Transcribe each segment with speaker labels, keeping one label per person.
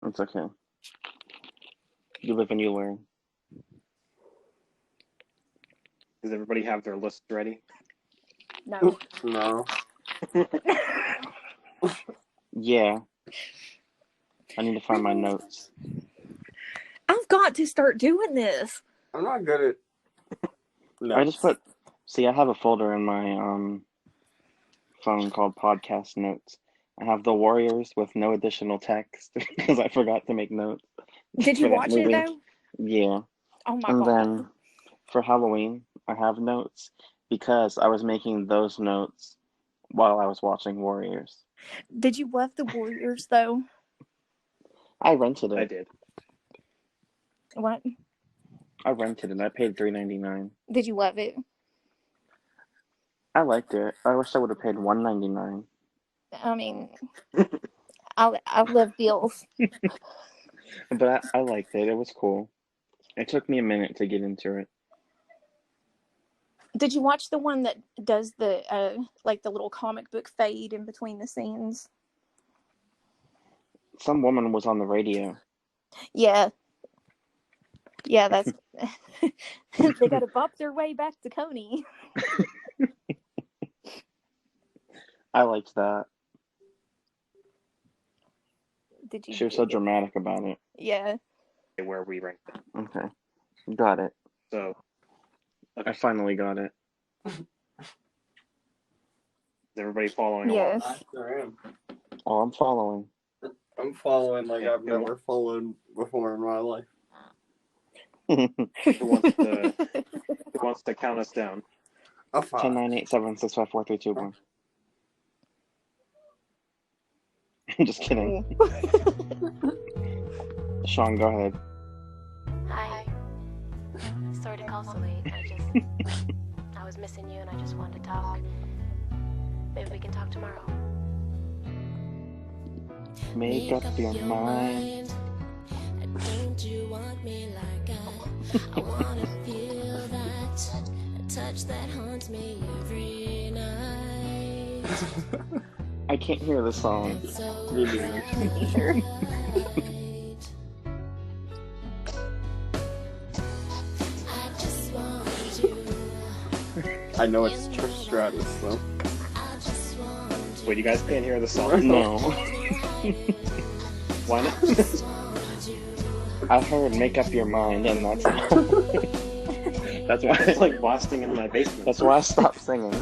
Speaker 1: It's okay. You live and you learn.
Speaker 2: Does everybody have their lists ready?
Speaker 3: No.
Speaker 4: No.
Speaker 1: Yeah. I need to find my notes.
Speaker 3: I've got to start doing this.
Speaker 4: I'm not good at notes.
Speaker 1: I just put... See, I have a folder in my phone called Podcast Notes. I have the Warriors with no additional text because I forgot to make notes.
Speaker 3: Did you
Speaker 1: for that
Speaker 3: watch it,
Speaker 1: movie.
Speaker 3: though?
Speaker 1: Yeah.
Speaker 3: Oh, my
Speaker 1: And
Speaker 3: God.
Speaker 1: then for Halloween, I have notes because I was making those notes while I was watching Warriors.
Speaker 3: Did you love the Warriors, though?
Speaker 1: I rented it.
Speaker 2: I did.
Speaker 3: What?
Speaker 1: I rented it. I paid $3.99.
Speaker 3: Did you love it?
Speaker 1: I liked it. I wish I would have paid $1.99.
Speaker 3: I mean, I love deals.
Speaker 1: But I liked it. It was cool. It took me a minute to get into it.
Speaker 3: Did you watch the one that does the like the little comic book fade in between the scenes?
Speaker 1: Some woman was on the radio.
Speaker 3: Yeah. Yeah, that's they gotta bop their way back to Coney.
Speaker 1: I liked that.
Speaker 3: Did you?
Speaker 1: She was so dramatic about it.
Speaker 3: Yeah.
Speaker 2: Where we ranked it.
Speaker 1: Okay. Got it.
Speaker 2: So,
Speaker 1: I finally got it.
Speaker 2: is everybody following along?
Speaker 3: Yes.
Speaker 4: I sure am.
Speaker 1: Oh, I'm following.
Speaker 4: I'm following like
Speaker 2: Yeah,
Speaker 4: I've never followed before in my life.
Speaker 2: Who wants to count us down?
Speaker 4: A 5.
Speaker 1: 10, 9, 8, 7, 6, 5, 4, 3, 2, 1. I'm just kidding. Shawn, go ahead.
Speaker 5: Hi. Sorry to call so late. I was missing you and I just wanted to talk. Maybe we can talk tomorrow.
Speaker 1: Make up your mind.
Speaker 5: Don't you want me like I wanna feel that touch that haunts me every night.
Speaker 1: I can't hear the song.
Speaker 4: Me neither.
Speaker 3: Sure.
Speaker 5: I just want you.
Speaker 4: I know it's Trish Stratus though.
Speaker 5: I just want you.
Speaker 2: Wait, you guys can't hear the song?
Speaker 1: No.
Speaker 2: Why not?
Speaker 1: I heard make up your mind, and that's that's why
Speaker 2: It's like blasting in my basement.
Speaker 1: that's why I stopped singing.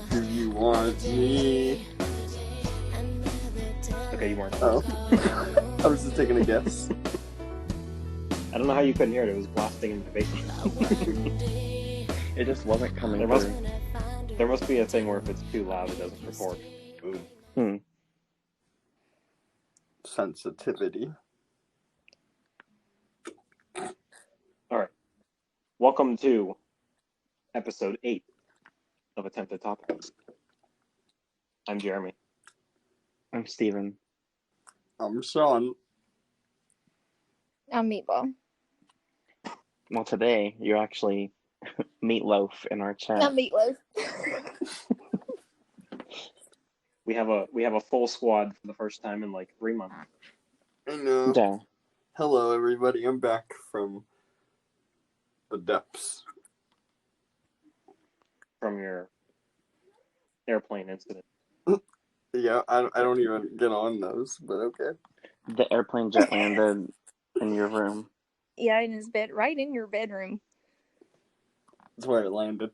Speaker 4: Do you want me?
Speaker 2: Okay, you weren't.
Speaker 4: Oh. I was just taking a guess.
Speaker 2: I don't know how you couldn't hear it. It was blasting in my basement.
Speaker 1: It just wasn't coming
Speaker 2: There must,
Speaker 1: through.
Speaker 2: there must be a thing where if it's too loud, it doesn't record. Ooh.
Speaker 4: Sensitivity.
Speaker 2: All right. Welcome to episode 8 of Attempted Topics. I'm Jeremy.
Speaker 1: I'm Steven.
Speaker 4: I'm Shawn.
Speaker 3: I'm Meatball.
Speaker 1: Well, today you're actually Meatloaf in our chat.
Speaker 3: I'm Meatloaf.
Speaker 2: We have a full squad for the first time in like 3 months.
Speaker 4: I know.
Speaker 1: Yeah.
Speaker 4: Hello, everybody. I'm back from the depths.
Speaker 2: From your airplane incident.
Speaker 4: Yeah, I don't even get on those, but okay.
Speaker 1: The airplane just landed in your room.
Speaker 3: Yeah, in his bed, right in your bedroom.
Speaker 4: That's where it landed.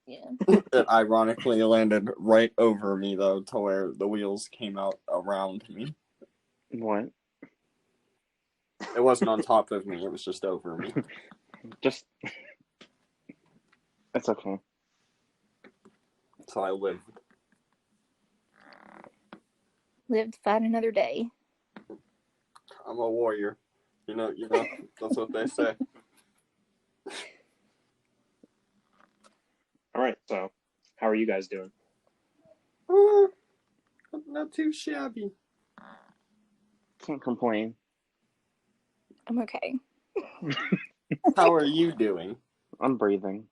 Speaker 3: Yeah.
Speaker 4: It ironically landed right over me, though, to where the wheels came out around me.
Speaker 1: What?
Speaker 4: It wasn't on top of me, it was just over me.
Speaker 1: Just... It's okay.
Speaker 4: So I lived.
Speaker 3: Lived to fight another day.
Speaker 4: I'm a warrior. You know, that's what they say.
Speaker 2: All right. So, how are you guys doing?
Speaker 4: Not too shabby.
Speaker 1: Can't complain.
Speaker 3: I'm okay.
Speaker 4: How are you doing?
Speaker 1: I'm breathing.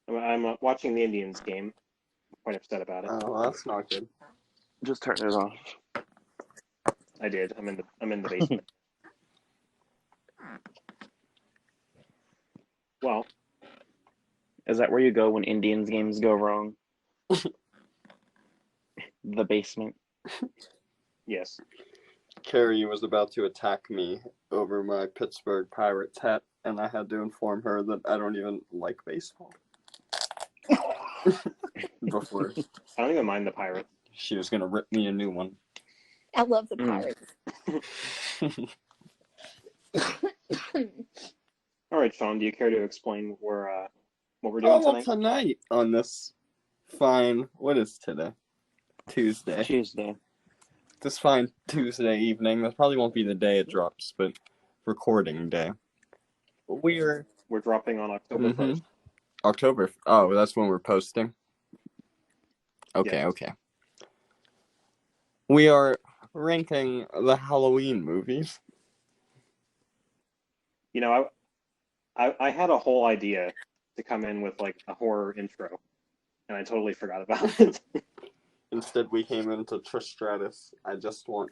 Speaker 2: I'm watching the Indians game. I'm quite upset about it.
Speaker 4: Oh, that's not good.
Speaker 1: Just turn it off.
Speaker 2: I did. I'm in the basement. Well,
Speaker 1: Is that where you go when Indians games go wrong? The basement.
Speaker 2: yes.
Speaker 4: Carrie was about to attack me over my Pittsburgh Pirates hat, and I had to inform her that I don't even like baseball. Before
Speaker 2: I don't even mind the Pirates.
Speaker 4: she was gonna rip me a new one.
Speaker 3: I love the
Speaker 1: Mm.
Speaker 3: Pirates.
Speaker 2: All right, Shawn, do you care to explain what we're doing tonight?
Speaker 4: Tonight on this fine, what is today? Tuesday.
Speaker 1: Tuesday.
Speaker 4: This fine Tuesday evening. That probably won't be the day it drops, but recording day. We're
Speaker 2: dropping on October 1st.
Speaker 4: October. Oh, that's when we're posting. Okay,
Speaker 2: Yes.
Speaker 4: okay. We are ranking the Halloween movies.
Speaker 2: You know, I had a whole idea to come in with like a horror intro, and I totally forgot about it.
Speaker 4: Instead, we came into Trish Stratus. I just want.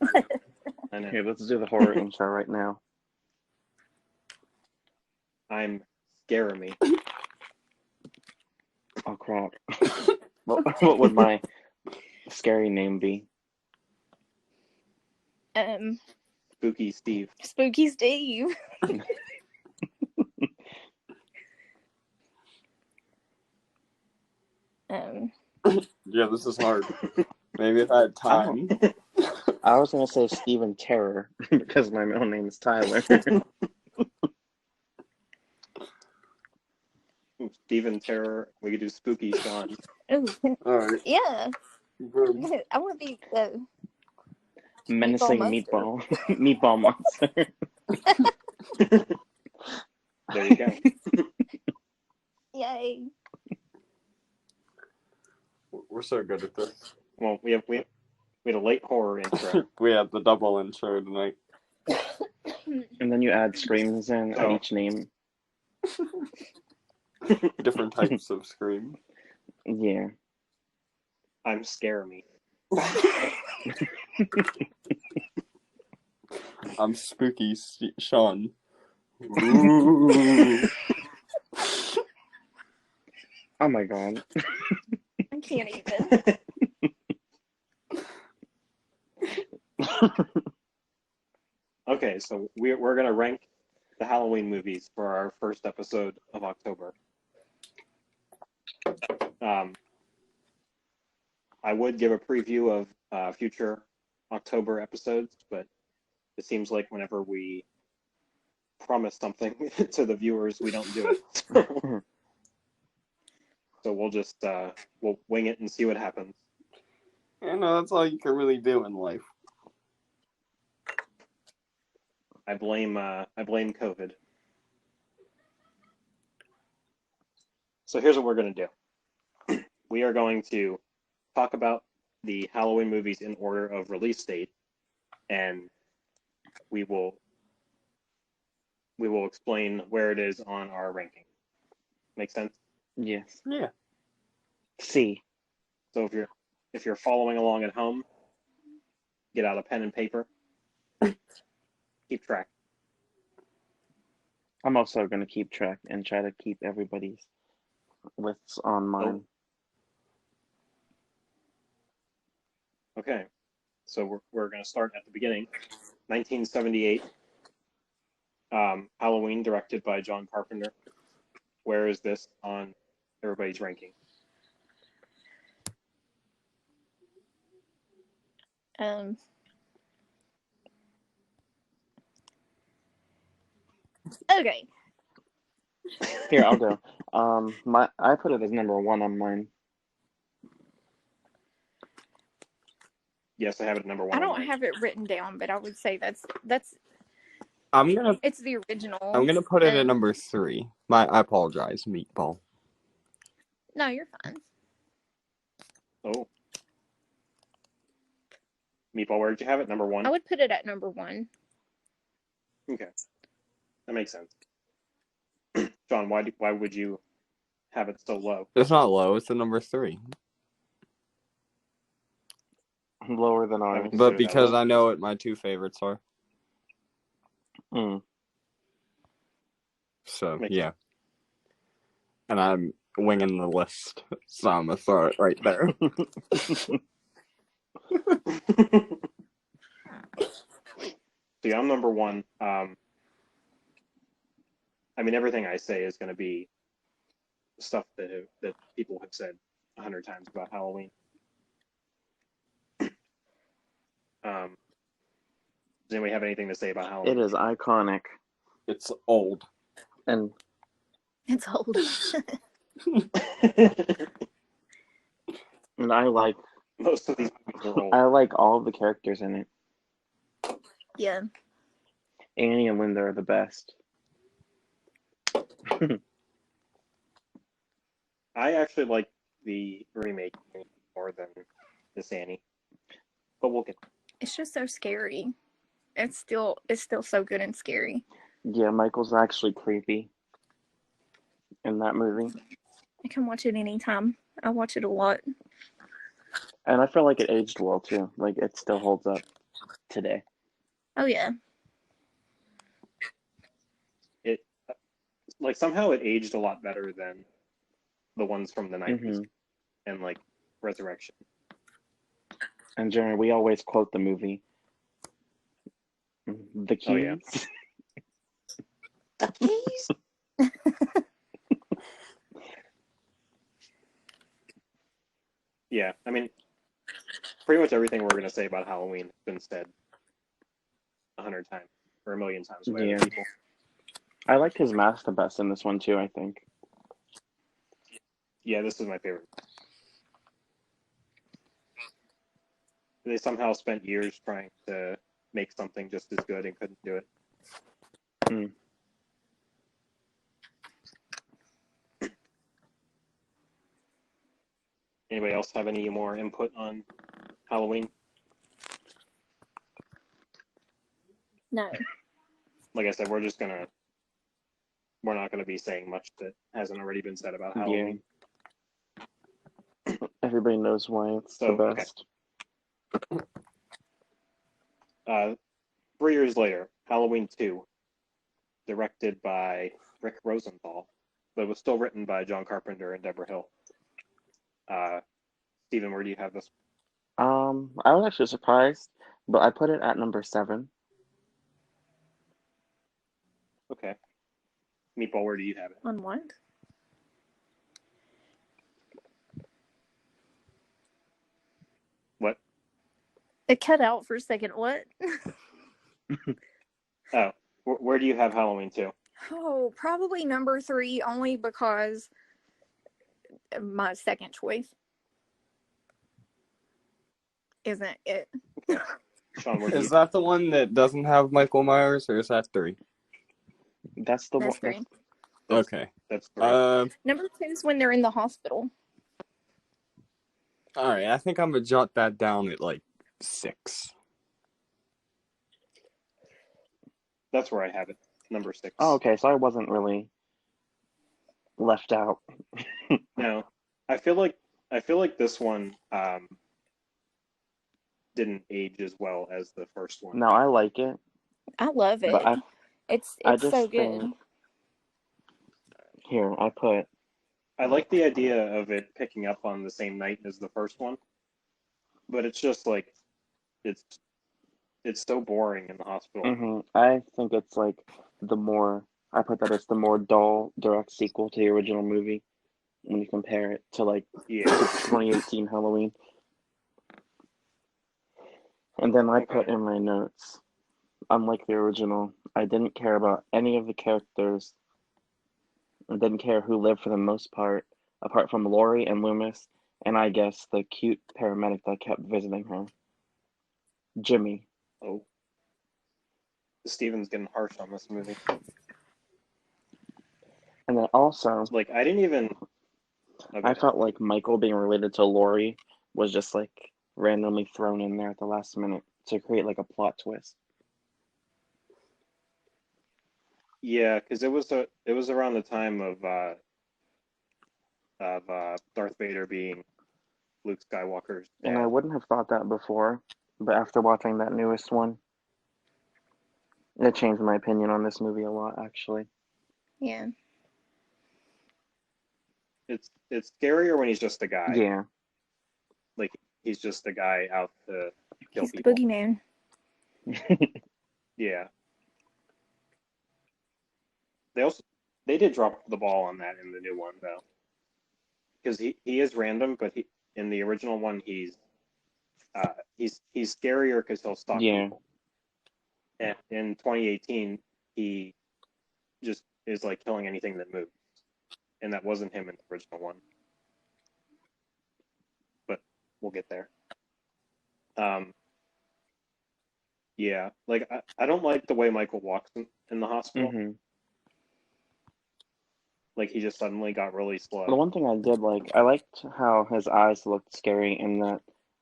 Speaker 2: I know.
Speaker 1: Here, let's do the horror intro right now.
Speaker 2: I'm scaring me.
Speaker 1: Oh crap. What would my scary name be?
Speaker 2: Spooky Steve.
Speaker 3: Spooky Steve.
Speaker 4: Yeah, this is hard. Maybe if I had time.
Speaker 1: I was gonna say Steven Terror because my middle name is Tyler.
Speaker 2: Steven Terror. We could do Spooky Shawn.
Speaker 3: Ooh,
Speaker 4: Alright.
Speaker 3: yeah.
Speaker 4: Boom.
Speaker 3: I want to be
Speaker 1: Menacing
Speaker 3: Meatball
Speaker 1: Meatball Monster.
Speaker 2: There you go.
Speaker 3: Yay.
Speaker 4: We're so good at this.
Speaker 2: Well, we had a late horror intro.
Speaker 4: We had the double intro tonight.
Speaker 1: And then you add screams in at each name.
Speaker 4: Different types of scream.
Speaker 1: Yeah.
Speaker 2: I'm scaring me.
Speaker 4: I'm Spooky Shawn. Ooh.
Speaker 1: Oh my god.
Speaker 3: I can't even.
Speaker 2: Okay, so we're gonna rank the Halloween movies for our first episode of October. I would give a preview of future October episodes, but it seems like whenever we promise something to the viewers, we don't do it. So we'll just we'll wing it and see what happens.
Speaker 4: You know, that's all you can really do in life.
Speaker 2: I blame COVID. So here's what we're gonna do. We are going to talk about the Halloween movies in order of release date, and we will explain where it is on our ranking. Make sense?
Speaker 1: Yes.
Speaker 4: Yeah.
Speaker 1: C.
Speaker 2: So if you're following along at home, get out a pen and paper. Keep track.
Speaker 1: I'm also gonna keep track and try to keep everybody's lists on mine.
Speaker 2: Okay. So we're going to start at the beginning. 1978, Halloween, directed by John Carpenter. Where is this on everybody's ranking?
Speaker 3: Okay.
Speaker 1: Here, I'll go. I put it as number 1 on mine.
Speaker 2: Yes, I have it at number 1.
Speaker 3: I don't have it written down, but I would say that's it's the original.
Speaker 4: I'm gonna put it at number 3. I apologize, Meatball.
Speaker 3: No, you're fine.
Speaker 2: Oh. Meatball, where did you have it? Number 1?
Speaker 3: I would put it at number 1.
Speaker 2: Okay. That makes sense. Shawn, why would you have it so low?
Speaker 4: It's not low. It's the number 3.
Speaker 1: Lower than ours.
Speaker 2: Consider
Speaker 4: But
Speaker 2: that
Speaker 4: because
Speaker 2: low.
Speaker 4: I know what my 2 favorites are.
Speaker 1: Mm.
Speaker 4: So,
Speaker 2: Makes
Speaker 4: yeah. And I'm winging the list. So I'm going to throw it right there.
Speaker 2: See, I'm number 1. I mean, everything I say is going to be stuff that people have said 100 times about Halloween. Does anybody have anything to say about Halloween?
Speaker 1: It is iconic.
Speaker 4: It's old.
Speaker 1: And
Speaker 3: It's old.
Speaker 1: I like
Speaker 2: Most of these movies are old.
Speaker 1: I like all the characters in it.
Speaker 3: Yeah.
Speaker 1: Annie and Linda are the best.
Speaker 2: I actually like the remake more than this Annie, but we'll get.
Speaker 3: It's just so scary. It's still so good and scary.
Speaker 1: Yeah, Michael's actually creepy in that movie.
Speaker 3: I can watch it anytime. I watch it a lot.
Speaker 1: And I feel like it aged well too. Like it still holds up today.
Speaker 3: Oh yeah.
Speaker 2: It like somehow it aged a lot better than the ones from the 90s and like Resurrection.
Speaker 1: And Jeremy, we always quote the movie. The keys.
Speaker 2: Oh, yeah. The keys. Yeah, I mean, pretty much everything we're gonna say about Halloween has been said 100 times or a million times by
Speaker 1: Yeah.
Speaker 2: other people.
Speaker 1: I liked his mask the best in this one too, I think.
Speaker 2: Yeah, this is my favorite. They somehow spent years trying to make something just as good and couldn't do it.
Speaker 1: Mm.
Speaker 2: Anybody else have any more input on Halloween?
Speaker 3: No.
Speaker 2: Like I said, we're not gonna be saying much that hasn't already been said about Halloween.
Speaker 1: Yeah. Everybody knows why it's
Speaker 2: So,
Speaker 1: the best.
Speaker 2: Okay. 3 years later, Halloween 2, directed by Rick Rosenthal, but it was still written by John Carpenter and Deborah Hill. Steven, where do you have this?
Speaker 1: I was actually surprised, but I put it at number 7.
Speaker 2: Okay. Meatball, where do you have it?
Speaker 3: On what?
Speaker 2: What?
Speaker 3: It cut out for a second. What?
Speaker 2: Oh, where do you have Halloween 2?
Speaker 3: Oh, probably number 3, only because my second choice isn't it.
Speaker 2: Shawn, where do you?
Speaker 4: Is that the one that doesn't have Michael Myers, or is that 3?
Speaker 1: That's the
Speaker 3: That's
Speaker 1: one.
Speaker 3: 3.
Speaker 4: Okay.
Speaker 2: That's 3.
Speaker 3: Number 2 is when they're in the hospital.
Speaker 4: Alright, I think I'm going to jot that down at like 6.
Speaker 2: That's where I have it. Number 6.
Speaker 1: Oh, okay, so I wasn't really left out.
Speaker 2: No, I feel like this one didn't age as well as the first one.
Speaker 1: No, I like it,
Speaker 3: I love it.
Speaker 1: but
Speaker 3: It's
Speaker 1: I just
Speaker 3: so good.
Speaker 1: think here I put
Speaker 2: I like the idea of it picking up on the same night as the first one, but it's just like it's so boring in the hospital.
Speaker 1: I think it's like I put that as the more dull direct sequel to the original movie when you compare it to like
Speaker 2: Yeah.
Speaker 1: 2018 Halloween. And then I put
Speaker 2: Okay.
Speaker 1: in my notes, unlike the original, I didn't care about any of the characters. I didn't care who lived for the most part, apart from Lori and Loomis, and I guess the cute paramedic that kept visiting her, Jimmy.
Speaker 2: Oh, Steven's getting harsh on this movie.
Speaker 1: And then also,
Speaker 2: Like I didn't even. Okay.
Speaker 1: I felt like Michael being related to Lori was just like randomly thrown in there at the last minute to create like a plot twist.
Speaker 2: Yeah, because it was around the time of of Darth Vader being Luke Skywalker's
Speaker 1: And I
Speaker 2: dad.
Speaker 1: wouldn't have thought that before, but after watching that newest one, it changed my opinion on this movie a lot, actually.
Speaker 3: Yeah.
Speaker 2: It's scarier when he's just a guy.
Speaker 1: Yeah.
Speaker 2: Like he's just a guy out to kill
Speaker 3: He's the
Speaker 2: people.
Speaker 3: boogeyman.
Speaker 2: Yeah. They did drop the ball on that in the new one though, because he is random, but in the original one he's scarier because he'll stalk
Speaker 1: Yeah.
Speaker 2: people. And in 2018 he just is like killing anything that moves, and that wasn't him in the original one. But we'll get there. Yeah, like I don't like the way Michael walks in the hospital.
Speaker 1: hmm
Speaker 2: Like he just suddenly got really slow.
Speaker 1: The one thing I did like, I liked how his eyes looked scary in that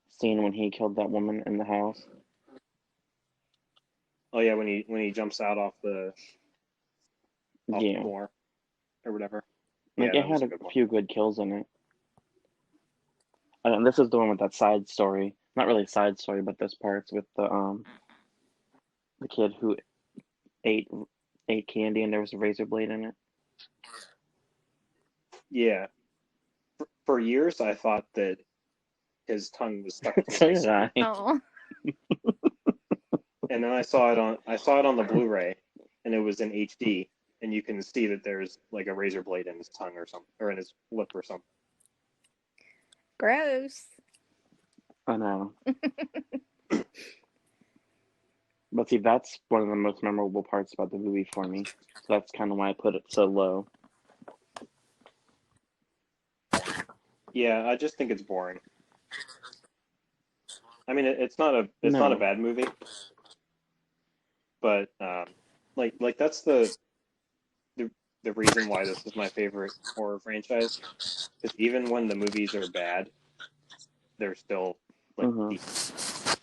Speaker 1: scene when he killed that woman in the house.
Speaker 2: Oh yeah, when he jumps out off the
Speaker 1: Yeah.
Speaker 2: floor or whatever.
Speaker 1: Like,
Speaker 2: Yeah,
Speaker 1: it
Speaker 2: that was
Speaker 1: had
Speaker 2: a good
Speaker 1: a
Speaker 2: one.
Speaker 1: few good kills in it. And this is the one with that side story. Not really a side story, but this part's with the kid who ate candy and there was a razor blade in it.
Speaker 2: Yeah. For years, I thought that his tongue was stuck to
Speaker 1: So
Speaker 2: his
Speaker 1: did I.
Speaker 3: Oh.
Speaker 2: and then I saw it on the Blu-ray, and it was in HD, and you can see that there's like a razor blade in his tongue or something, or in his lip or something.
Speaker 3: Gross.
Speaker 1: I know. But see, that's one of the most memorable parts about the movie for me. So that's kind of why I put it so low.
Speaker 2: Yeah, I just think it's boring. I mean, it's not a
Speaker 1: No.
Speaker 2: bad movie, but like that's the reason why this is my favorite horror franchise. Because even when the movies are bad, they're still like
Speaker 1: Mhm.
Speaker 2: decent.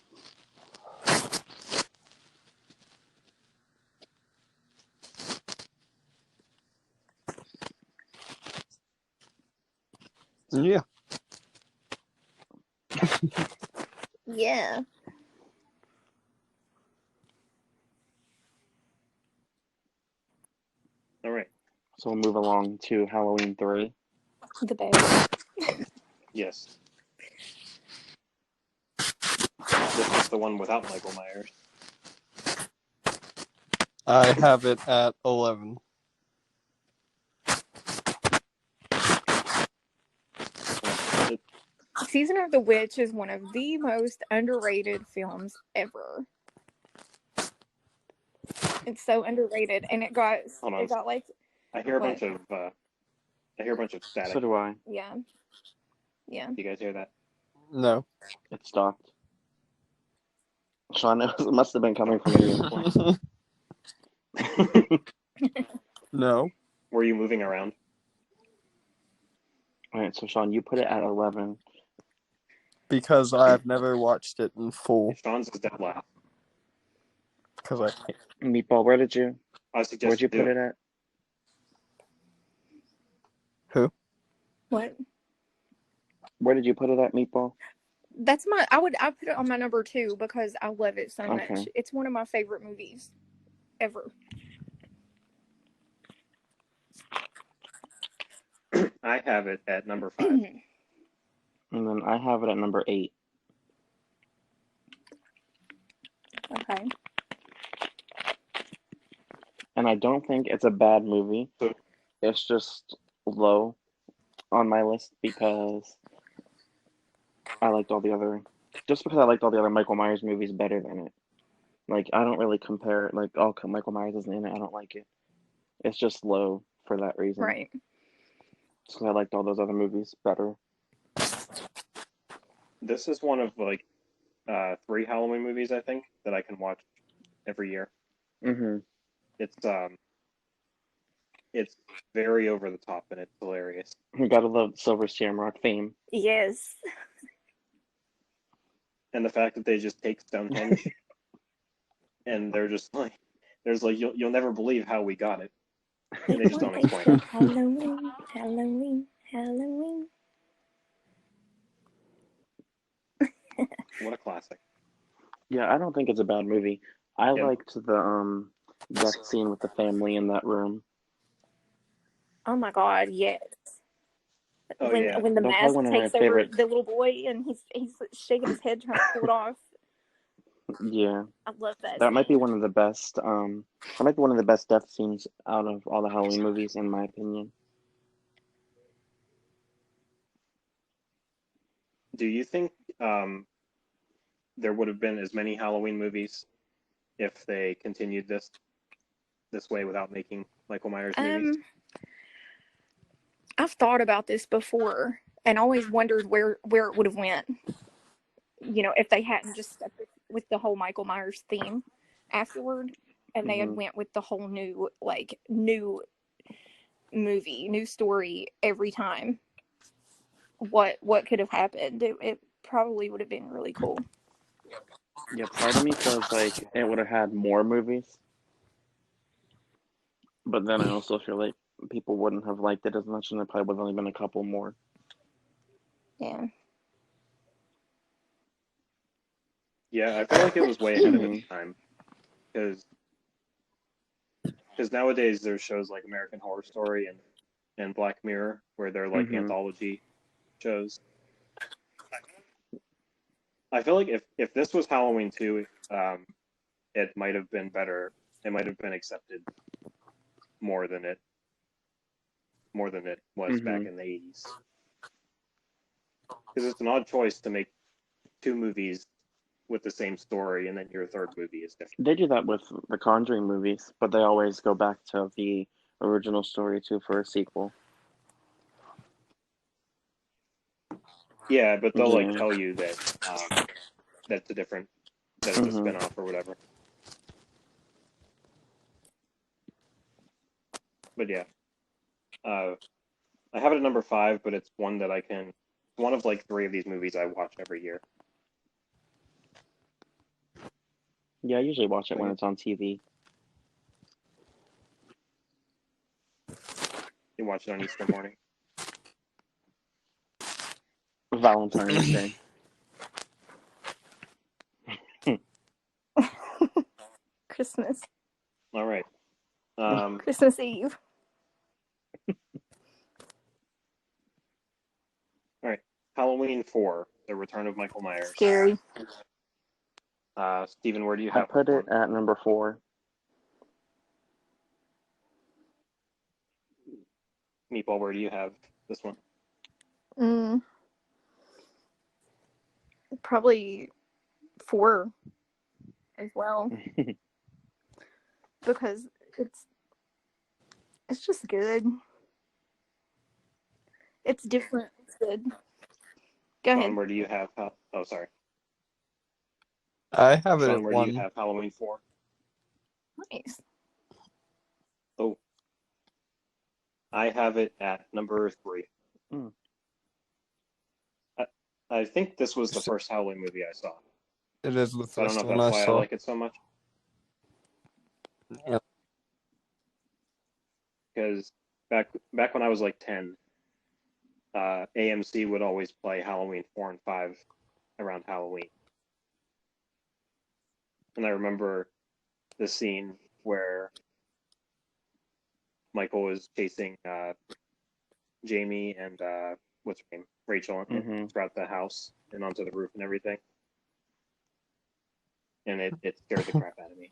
Speaker 4: Yeah.
Speaker 3: Yeah.
Speaker 2: All right.
Speaker 1: So we'll move along to Halloween 3.
Speaker 3: The best.
Speaker 2: Yes. This is the one without Michael Myers.
Speaker 4: I have it at 11.
Speaker 3: Season of the Witch is one of the most underrated films ever. It's so underrated, and it got like
Speaker 2: I hear a
Speaker 3: what?
Speaker 2: bunch of static.
Speaker 1: So do I.
Speaker 3: Yeah. Yeah.
Speaker 2: Do you guys hear that?
Speaker 4: No.
Speaker 1: It stopped. Shawn, it must have been coming from you.
Speaker 4: No.
Speaker 2: Were you moving around?
Speaker 1: Alright, so Shawn, you put it at 11.
Speaker 4: Because I've never watched it in full.
Speaker 2: Sean's is dead last.
Speaker 4: Because I can't.
Speaker 1: Meatball, where'd you
Speaker 2: suggest
Speaker 1: put
Speaker 2: do
Speaker 1: it at?
Speaker 4: Who?
Speaker 3: What?
Speaker 1: Where did you put it at, Meatball?
Speaker 3: That's I put it on my number 2 because I love it so
Speaker 1: Okay.
Speaker 3: much. It's one of my favorite movies ever.
Speaker 2: I have it at number 5.
Speaker 1: And then I have it at number 8.
Speaker 3: Okay.
Speaker 1: And I don't think it's a bad movie. It's just low on my list because I liked all the other Michael Myers movies better than it. Like, I don't really compare it. Like, oh, Michael Myers isn't in it. I don't like it. It's just low for that reason.
Speaker 3: Right.
Speaker 1: So I liked all those other movies better.
Speaker 2: This is one of like 3 Halloween movies I think that I can watch every year.
Speaker 1: Mm-hmm.
Speaker 2: It's very over the top and it's hilarious.
Speaker 1: You gotta love Silver Shamrock theme.
Speaker 3: Yes.
Speaker 2: And the fact that they just take Stonehenge and they're just like, there's like you'll never believe how we got it. And they just don't explain it.
Speaker 3: Halloween, Halloween, Halloween.
Speaker 2: What a classic.
Speaker 1: Yeah, I don't think it's a bad movie. I
Speaker 2: Yep.
Speaker 1: liked the death scene with the family in that room.
Speaker 3: Oh my god, yes.
Speaker 2: Oh
Speaker 3: When
Speaker 2: yeah.
Speaker 3: when the
Speaker 1: That's probably
Speaker 3: mask
Speaker 1: one of my
Speaker 3: takes over
Speaker 1: favorite.
Speaker 3: the little boy and he's shaking his head trying to pull it off.
Speaker 1: Yeah,
Speaker 3: I love that
Speaker 1: that might be
Speaker 3: scene.
Speaker 1: one of the best. That might be one of the best death scenes out of all the Halloween movies, in my opinion.
Speaker 2: Do you think there would have been as many Halloween movies if they continued this way without making Michael Myers movies?
Speaker 3: I've thought about this before and always wondered where it would have went. You know, if they hadn't just stuck with the whole Michael Myers theme afterward, and they had
Speaker 1: Hmm.
Speaker 3: went with the whole new movie, new story every time. What could have happened? It probably would have been really cool.
Speaker 1: Yeah, part of me feels like it would have had more movies, but then I also feel like people wouldn't have liked it as much, and there probably would have only been a couple more.
Speaker 3: Yeah.
Speaker 2: Yeah, I feel like it was way ahead of its
Speaker 1: Hmm.
Speaker 2: time because nowadays there's shows like American Horror Story and Black Mirror where they're like
Speaker 1: Hmm.
Speaker 2: anthology shows. I feel like if this was Halloween 2, it might have been better. It might have been accepted more than it was back
Speaker 1: Hmm.
Speaker 2: in the 80s. Because it's an odd choice to make two movies with the same story and then your third movie is different.
Speaker 1: They do that with the Conjuring movies, but they always go back to the original story too for a sequel.
Speaker 2: Yeah, but they'll like
Speaker 1: Yeah.
Speaker 2: tell you that that's a different that it's a
Speaker 1: Hmm.
Speaker 2: spin-off or whatever. But yeah. I have it at number 5, but it's one that one of like 3 of these movies I watch every year.
Speaker 1: Yeah, I usually watch it
Speaker 2: So
Speaker 1: when
Speaker 2: yeah,
Speaker 1: it's on TV.
Speaker 2: you watch it on Easter morning.
Speaker 1: Valentine's Day.
Speaker 3: Christmas.
Speaker 2: All right. Um,
Speaker 3: Christmas Eve.
Speaker 2: all right. Halloween 4, The Return of Michael Myers.
Speaker 3: Scary.
Speaker 2: Steven, where do you
Speaker 1: I
Speaker 2: have this
Speaker 1: put it
Speaker 2: one?
Speaker 1: at number 4.
Speaker 2: Meatball, where do you have this one?
Speaker 3: Mm, probably 4 as well because it's just good. It's different. It's good. Go
Speaker 2: Shawn,
Speaker 3: ahead.
Speaker 2: where do you have? Oh, sorry.
Speaker 4: I have it
Speaker 2: Shawn,
Speaker 4: at
Speaker 2: where do you
Speaker 4: 1.
Speaker 2: have Halloween 4?
Speaker 3: Nice.
Speaker 2: Oh, I have it at number 3.
Speaker 1: Mm.
Speaker 2: I think this was the first Halloween movie I saw.
Speaker 4: It is the
Speaker 2: So I don't know
Speaker 4: first
Speaker 2: if
Speaker 4: one
Speaker 2: that's
Speaker 4: I
Speaker 2: why I
Speaker 4: saw.
Speaker 2: like it so much.
Speaker 4: Yeah.
Speaker 2: Because back when I was like 10, AMC would always play Halloween 4 and 5 around Halloween. And I remember the scene where Michael was chasing Jamie and what's her name? Rachel
Speaker 1: Hmm.
Speaker 2: throughout the house and onto the roof and everything. And it scared the crap out of me.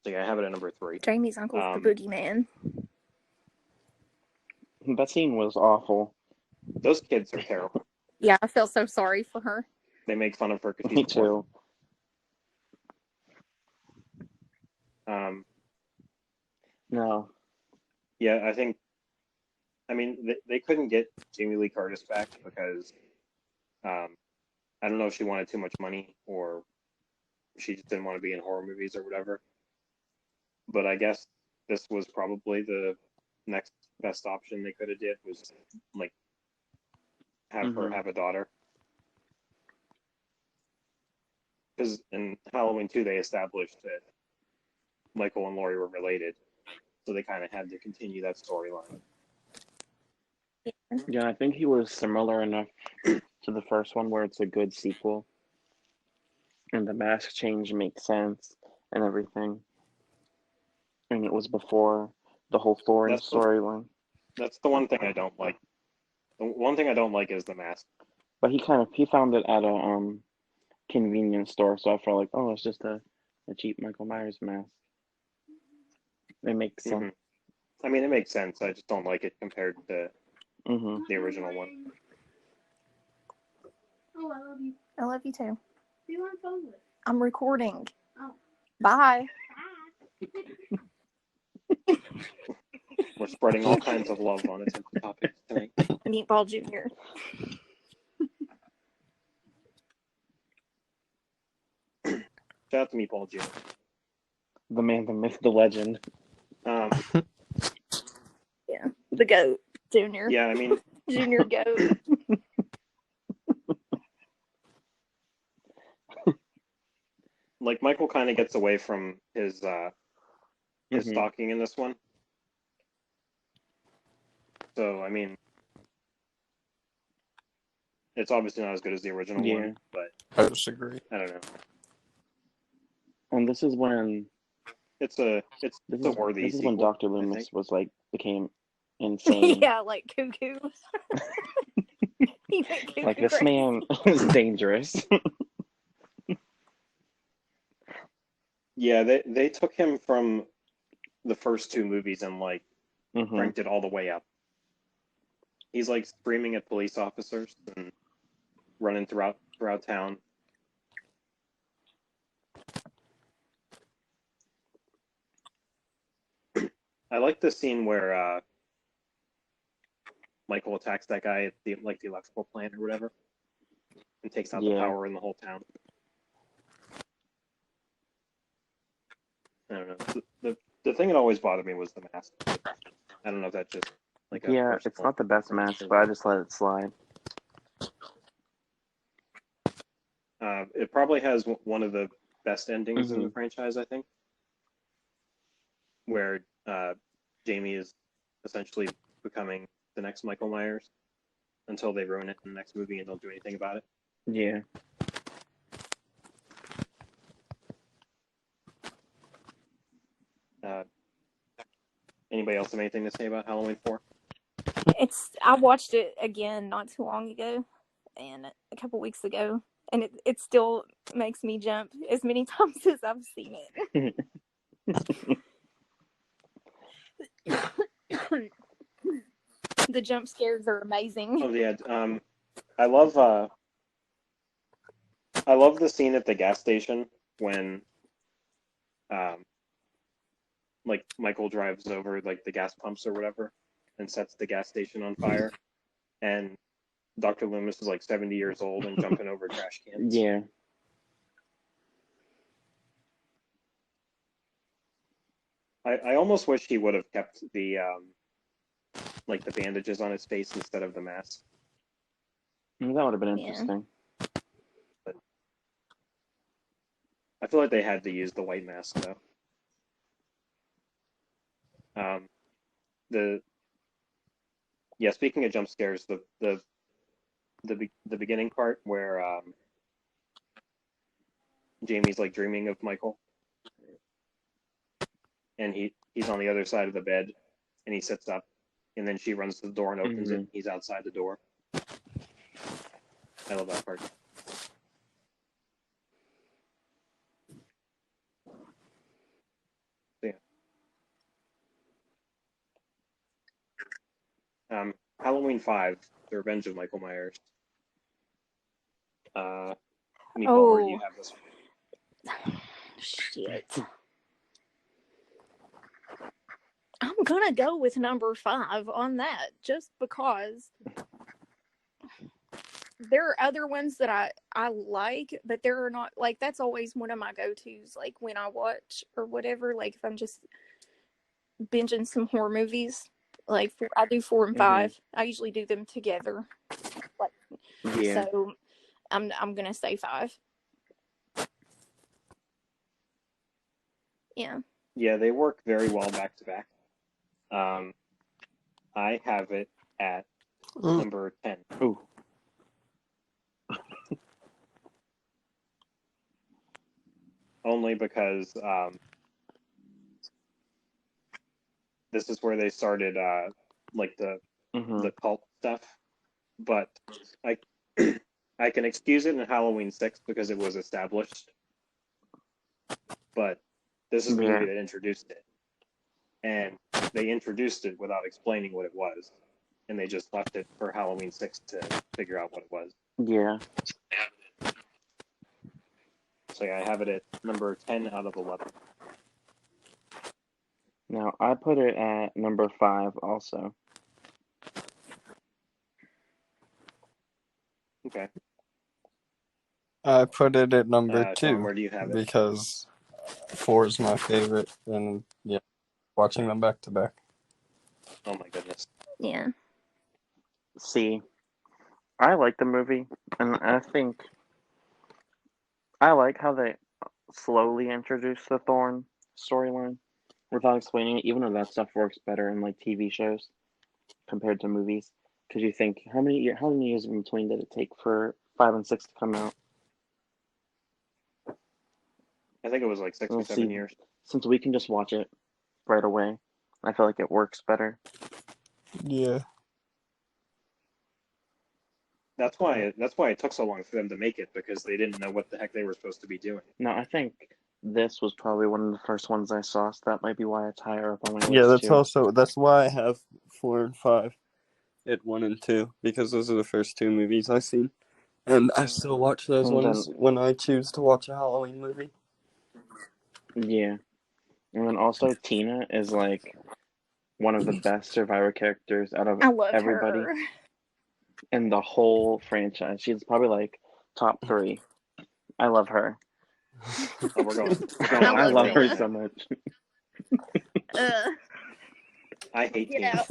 Speaker 2: So yeah, I have it at number 3.
Speaker 3: Jamie's uncle's the boogeyman.
Speaker 1: That scene was awful.
Speaker 2: Those kids are terrible.
Speaker 3: Yeah, I feel so sorry for her.
Speaker 2: They make fun of her because she's
Speaker 1: Me
Speaker 2: an orphan.
Speaker 1: too. No.
Speaker 2: Yeah, I mean, they couldn't get Jamie Lee Curtis back because I don't know if she wanted too much money or she just didn't want to be in horror movies or whatever. But I guess this was probably the next best option they could have did was like have her
Speaker 1: Hmm.
Speaker 2: have a daughter. Because in Halloween 2 they established that Michael and Laurie were related, so they kind of had to continue that storyline.
Speaker 1: Yeah, I think he was similar enough to the first one where it's a good sequel. And the mask change makes sense and everything. And it was before the whole Thorin storyline.
Speaker 2: That's the one thing I don't like. The one thing I don't like is the mask.
Speaker 1: But he found it at a convenience store, so I felt like, oh, it's just a cheap Michael Myers mask. It makes sense.
Speaker 2: I mean, it makes sense. I just don't like it compared to
Speaker 1: Mm-hmm.
Speaker 2: the original one.
Speaker 6: Oh, I love you.
Speaker 3: I love you too.
Speaker 6: Who you on the phone with?
Speaker 3: I'm recording.
Speaker 6: Oh.
Speaker 3: Bye.
Speaker 2: We're spreading all kinds of love on its topics tonight.
Speaker 3: Meatball Jr.
Speaker 2: Shout out to Meatball Jr.
Speaker 1: The man, the myth, the legend.
Speaker 3: Yeah, the goat, Junior.
Speaker 2: Yeah, I mean,
Speaker 3: Junior goat.
Speaker 2: like Michael kind of gets away from his stalking in this one. So I mean, it's obviously not as good as the original one, but
Speaker 4: I disagree.
Speaker 2: I don't know.
Speaker 1: And this is when
Speaker 2: It's a worthy.
Speaker 1: This is
Speaker 2: sequel,
Speaker 1: when Dr.
Speaker 2: I
Speaker 1: Loomis
Speaker 2: think.
Speaker 1: was became insane.
Speaker 3: Yeah, like cuckoo. He went cuckoo
Speaker 1: Like, this
Speaker 3: crazy.
Speaker 1: man is dangerous.
Speaker 2: Yeah, they took him from the first two movies and cranked it all the way up. He's screaming at police officers and running throughout town. I like the scene where Michael attacks that guy at the electrical plant or whatever, and takes out the power in the whole town. I don't know. The thing that always bothered me was the mask. I don't know if that's just
Speaker 1: it's not the best mask, but I just let it slide.
Speaker 2: It probably has one of the best endings in the franchise, I think, where Jamie is essentially becoming the next Michael Myers until they ruin it in the next movie and don't do anything about it.
Speaker 1: Yeah.
Speaker 2: Anybody else have anything to say about Halloween 4?
Speaker 3: I watched it again not too long ago, and a couple weeks ago, and it still makes me jump as many times as I've seen it. The jump scares are amazing.
Speaker 2: Oh yeah, I love the scene at the gas station when Michael drives over the gas pumps or whatever and sets the gas station on fire, and Dr. Loomis is 70 years old and jumping over trash cans.
Speaker 1: Yeah.
Speaker 2: I almost wish he would have kept the the bandages on his face instead of the mask.
Speaker 1: That would have been interesting.
Speaker 2: But I feel like they had to use the white mask though. Speaking of jump scares, the beginning part where Jamie's dreaming of Michael, and he's on the other side of the bed, and he sits up, and then she runs to the door and opens it. And he's outside the door. I love that part. Halloween 5, The Revenge of Michael Myers. Meatball, where do you have this one?
Speaker 3: Shit. I'm gonna go with number 5 on that, just because there are other ones that I like, but they're not that's always one of my go-tos, when I watch or whatever, if I'm just binging some horror movies. I do 4 and 5. I usually do them together. So I'm gonna say 5. Yeah.
Speaker 2: Yeah, they work very well back to back. I have it at number 10.
Speaker 1: Ooh.
Speaker 2: Only because this is where they started like the cult stuff. But I I can excuse it in Halloween 6 because it was established. But this is the movie that introduced it. And they introduced it without explaining what it was. And they just left it for Halloween 6 to figure out what it was.
Speaker 1: Yeah.
Speaker 2: So yeah, I have it at number 10 out of 11.
Speaker 1: Now, I put it at number 5 also.
Speaker 2: Okay.
Speaker 4: I put it at number
Speaker 2: Shawn,
Speaker 4: 2
Speaker 2: where do you have it?
Speaker 4: because 4 is my favorite, and yeah, watching them back to back.
Speaker 2: Oh my goodness.
Speaker 3: Yeah.
Speaker 1: See, I like the movie, and I think I like how they slowly introduce the Thorn storyline without explaining it, even though that stuff works better in like TV shows compared to movies. Because you think, how many years in between did it take for 5 and 6 to come out?
Speaker 2: I think it was like 6 or 7 years.
Speaker 1: Since we can just watch it right away, I feel like it works better.
Speaker 4: Yeah.
Speaker 2: That's why it took so long for them to make it, because they didn't know what the heck they were supposed to be doing.
Speaker 1: No, I think this was probably one of the first ones I saw, so that might be why it's higher up on my list.
Speaker 4: Yeah, that's why I have 4 and 5 at 1 and 2, because those are the first 2 movies I've seen. And I still watch those ones when I choose to watch a Halloween movie.
Speaker 1: Yeah. And then also Tina is like one of the best Survivor characters out of everybody
Speaker 3: her.
Speaker 1: in the whole franchise. She's probably like top 3. I love her.
Speaker 2: Oh, we're going
Speaker 1: I love her so much.
Speaker 2: I hate Tina.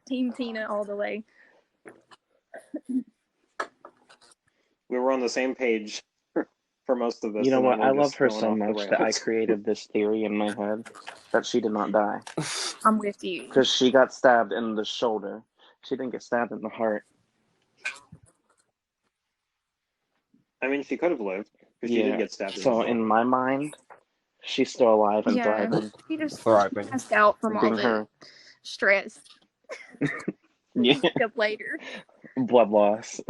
Speaker 3: Team Tina all the way.
Speaker 2: We were on the same page for most of this.
Speaker 1: You know what? I love her so much that I created this theory in my head that she did not die.
Speaker 3: I'm with you.
Speaker 1: Because she got stabbed in the shoulder. She didn't get stabbed in the heart.
Speaker 2: I mean, she could have lived, because she did get stabbed in the heart.
Speaker 1: So in my mind, she's still alive and thriving.
Speaker 3: She just passed out from all the stress. Up later.
Speaker 1: Blood loss.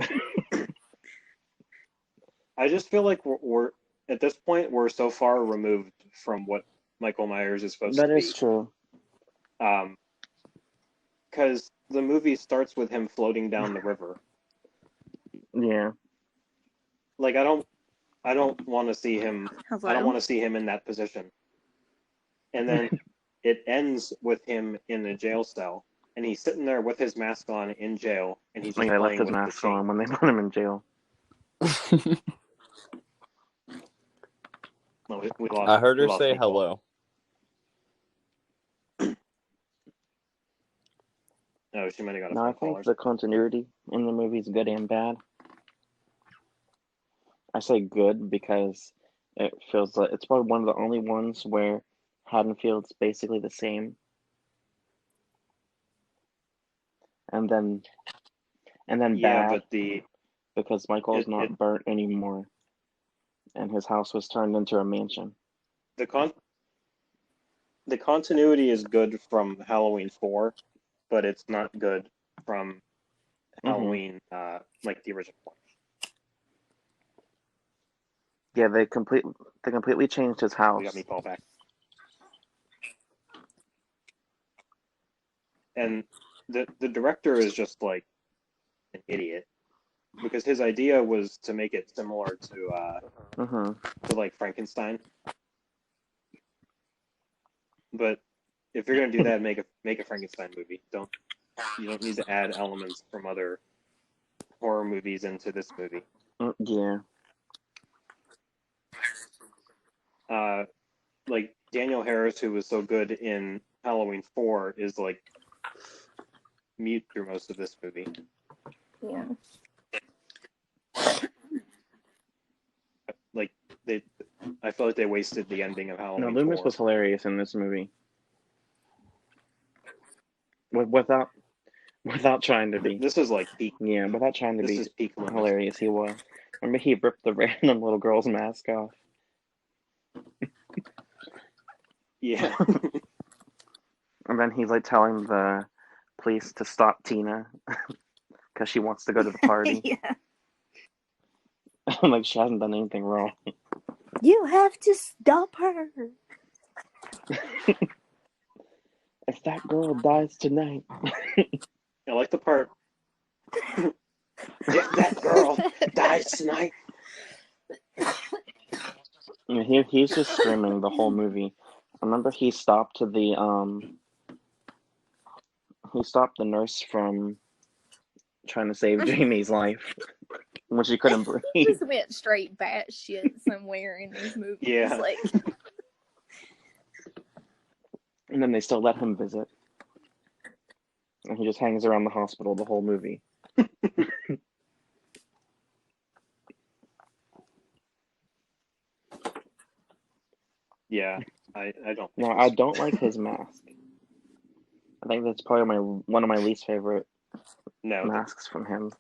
Speaker 2: I just feel like we're at this point, we're so far removed from what Michael Myers is supposed to be.
Speaker 1: That is true.
Speaker 2: Because the movie starts with him floating down the river.
Speaker 1: Yeah.
Speaker 2: Like, I don't want to see him. I don't want to see him in that position. And then it ends with him in a jail cell, and he's sitting there with his mask on in jail, and he's just
Speaker 1: they left
Speaker 2: playing
Speaker 1: his
Speaker 2: with
Speaker 1: mask
Speaker 2: the
Speaker 1: on when they put him in jail.
Speaker 2: No,
Speaker 4: I heard her say hello.
Speaker 2: No, she might have got a
Speaker 1: No, I think the continuity in the movie is good and bad. I say good because it feels like it's probably one of the only ones where Haddonfield's basically the same. And then bad because Michael's not burnt anymore, and his house was turned into a mansion.
Speaker 2: The continuity is good from Halloween 4, but it's not good from Halloween, like the original one.
Speaker 1: Yeah, they completely changed his house.
Speaker 2: We got Meatball back. And the director is just like an idiot, because his idea was to make it similar to like Frankenstein. But if you're gonna do that, make a Frankenstein movie. You don't need to add elements from other horror movies into this movie.
Speaker 1: Yeah.
Speaker 2: Like Daniel Harris, who was so good in Halloween 4, is like mute through most of this movie.
Speaker 3: Yeah.
Speaker 2: Like I feel like they wasted the ending of
Speaker 1: No,
Speaker 2: Halloween
Speaker 1: Loomis
Speaker 2: 4.
Speaker 1: was hilarious in this movie. Without trying to be.
Speaker 2: This is like peak.
Speaker 1: Yeah, without trying to
Speaker 2: This
Speaker 1: be
Speaker 2: is peak Loomis.
Speaker 1: hilarious, he was. Remember he ripped the random little girl's mask off?
Speaker 2: Yeah.
Speaker 1: And then he's like telling the police to stop Tina because she wants to go to the party.
Speaker 3: Yeah.
Speaker 1: Like she hasn't done anything wrong.
Speaker 3: You have to stop her.
Speaker 1: If that girl dies tonight.
Speaker 2: I like the part. If that girl dies tonight.
Speaker 1: He's just screaming the whole movie. I remember he stopped the nurse from trying to save Jamie's life when she couldn't breathe.
Speaker 3: Just went straight batshit somewhere in these movies.
Speaker 2: Yeah.
Speaker 3: Like,
Speaker 1: And then they still let him visit. And he just hangs around the hospital the whole movie.
Speaker 2: Yeah, I don't.
Speaker 1: No, I don't like his mask. I think that's probably one of my least favorite masks from him.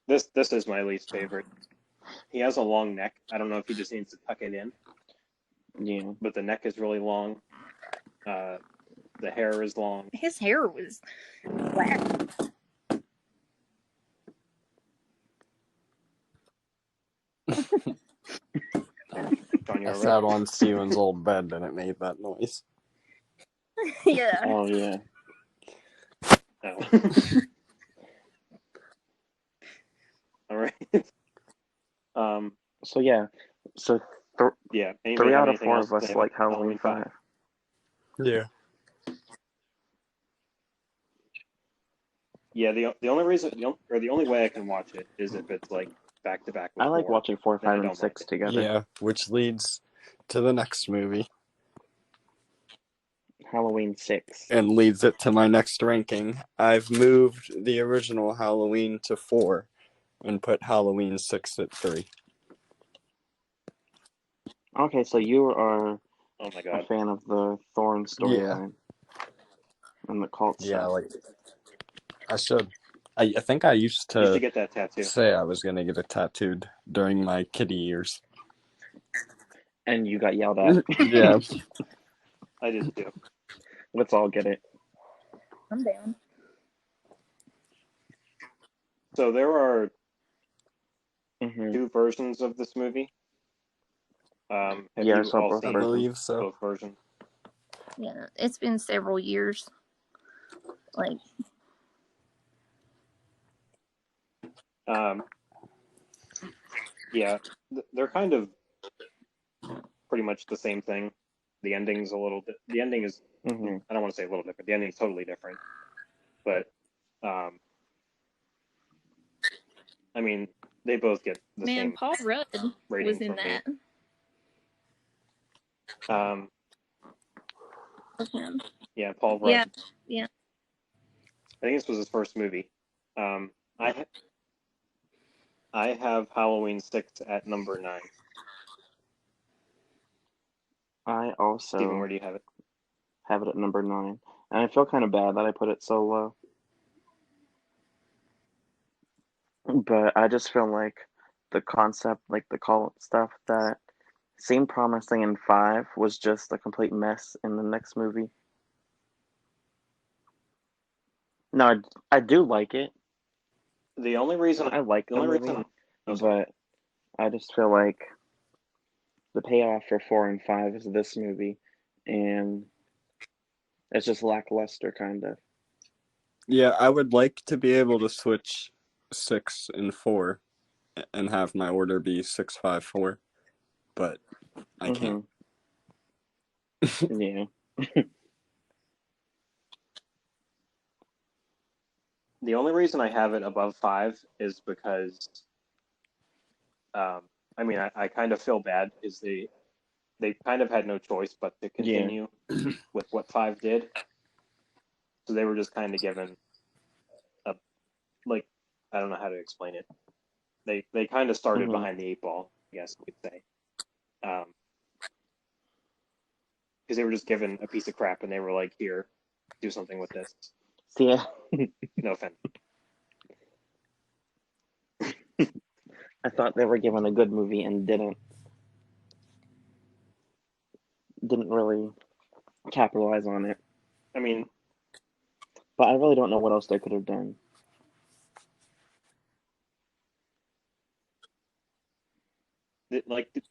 Speaker 2: This is my least favorite. He has a long neck. I don't know if he just needs to tuck it in.
Speaker 1: Yeah.
Speaker 2: But the neck is really long. The hair is long.
Speaker 3: his hair was black.
Speaker 2: I
Speaker 4: sat on Steven's old bed and it made that noise.
Speaker 3: Yeah.
Speaker 1: Oh, yeah.
Speaker 2: Oh. All right.
Speaker 1: So, yeah. So,
Speaker 2: yeah.
Speaker 1: 3 out of 4 of us like Halloween 5.
Speaker 4: Yeah.
Speaker 2: Yeah, the only reason, or the only way I can watch it is if it's like back to back with
Speaker 1: I like
Speaker 2: 4.
Speaker 1: watching 4, 5, and 6 together.
Speaker 4: Yeah, which leads to the next movie.
Speaker 1: Halloween 6.
Speaker 4: And leads it to my next ranking. I've moved the original Halloween to 4 and put Halloween 6 at 3.
Speaker 1: Okay, so you are
Speaker 2: oh my God.
Speaker 1: a fan of the Thorn storyline. And the cult stuff.
Speaker 4: Yeah, like, I should. I think I used
Speaker 2: You should
Speaker 4: to
Speaker 2: get that tattoo.
Speaker 4: say I was going to get it tattooed during my kiddie years.
Speaker 1: And you got yelled at.
Speaker 4: Yeah.
Speaker 2: I did too.
Speaker 1: Let's all get it.
Speaker 3: I'm down.
Speaker 2: So there are
Speaker 1: Mm-hmm.
Speaker 2: 2 versions of this movie. Have
Speaker 1: Yeah,
Speaker 2: you
Speaker 1: so
Speaker 2: all
Speaker 1: both
Speaker 2: seen
Speaker 4: I believe so.
Speaker 2: both versions?
Speaker 3: Yeah, it's been several years. Like,
Speaker 2: yeah, they're kind of pretty much the same thing. The ending's a little bit. The ending is.
Speaker 1: Mm-hmm.
Speaker 2: I don't want to say a little different. The ending's totally different. But, I mean, they both get the same.
Speaker 3: Paul Rudd
Speaker 2: rating
Speaker 3: was in
Speaker 2: from me.
Speaker 3: that.
Speaker 2: Yeah, Paul Rudd.
Speaker 3: Yeah.
Speaker 2: I think this was his first movie. I have Halloween 6 at number 9.
Speaker 1: I also
Speaker 2: Steven, where do you have it?
Speaker 1: Have it at number 9. And I feel kind of bad that I put it so low. But I just feel like the concept, like the cult stuff that seemed promising in 5 was just a complete mess in the next movie. No, I do like it.
Speaker 2: The only reason
Speaker 1: I like the movie, but I just feel like the payoff for 4 and 5 is this movie, and it's just lackluster, kind of.
Speaker 4: Yeah, I would like to be able to switch 6 and 4 and have my order be 6, 5, 4, but I can't.
Speaker 1: Yeah.
Speaker 2: The only reason I have it above 5 is because, I mean, I kind of feel bad is they kind of had no choice but to continue with what 5 did. So they were just kind of given I don't know how to explain it. They kind of started
Speaker 1: Mhm.
Speaker 2: behind the eight ball, I guess you could say. Because they were just given a piece of crap and they were like, here, do something with this.
Speaker 1: See,
Speaker 2: No offense.
Speaker 1: I thought they were given a good movie and didn't really capitalize on it.
Speaker 2: I mean,
Speaker 1: But I really don't know what else they could have done.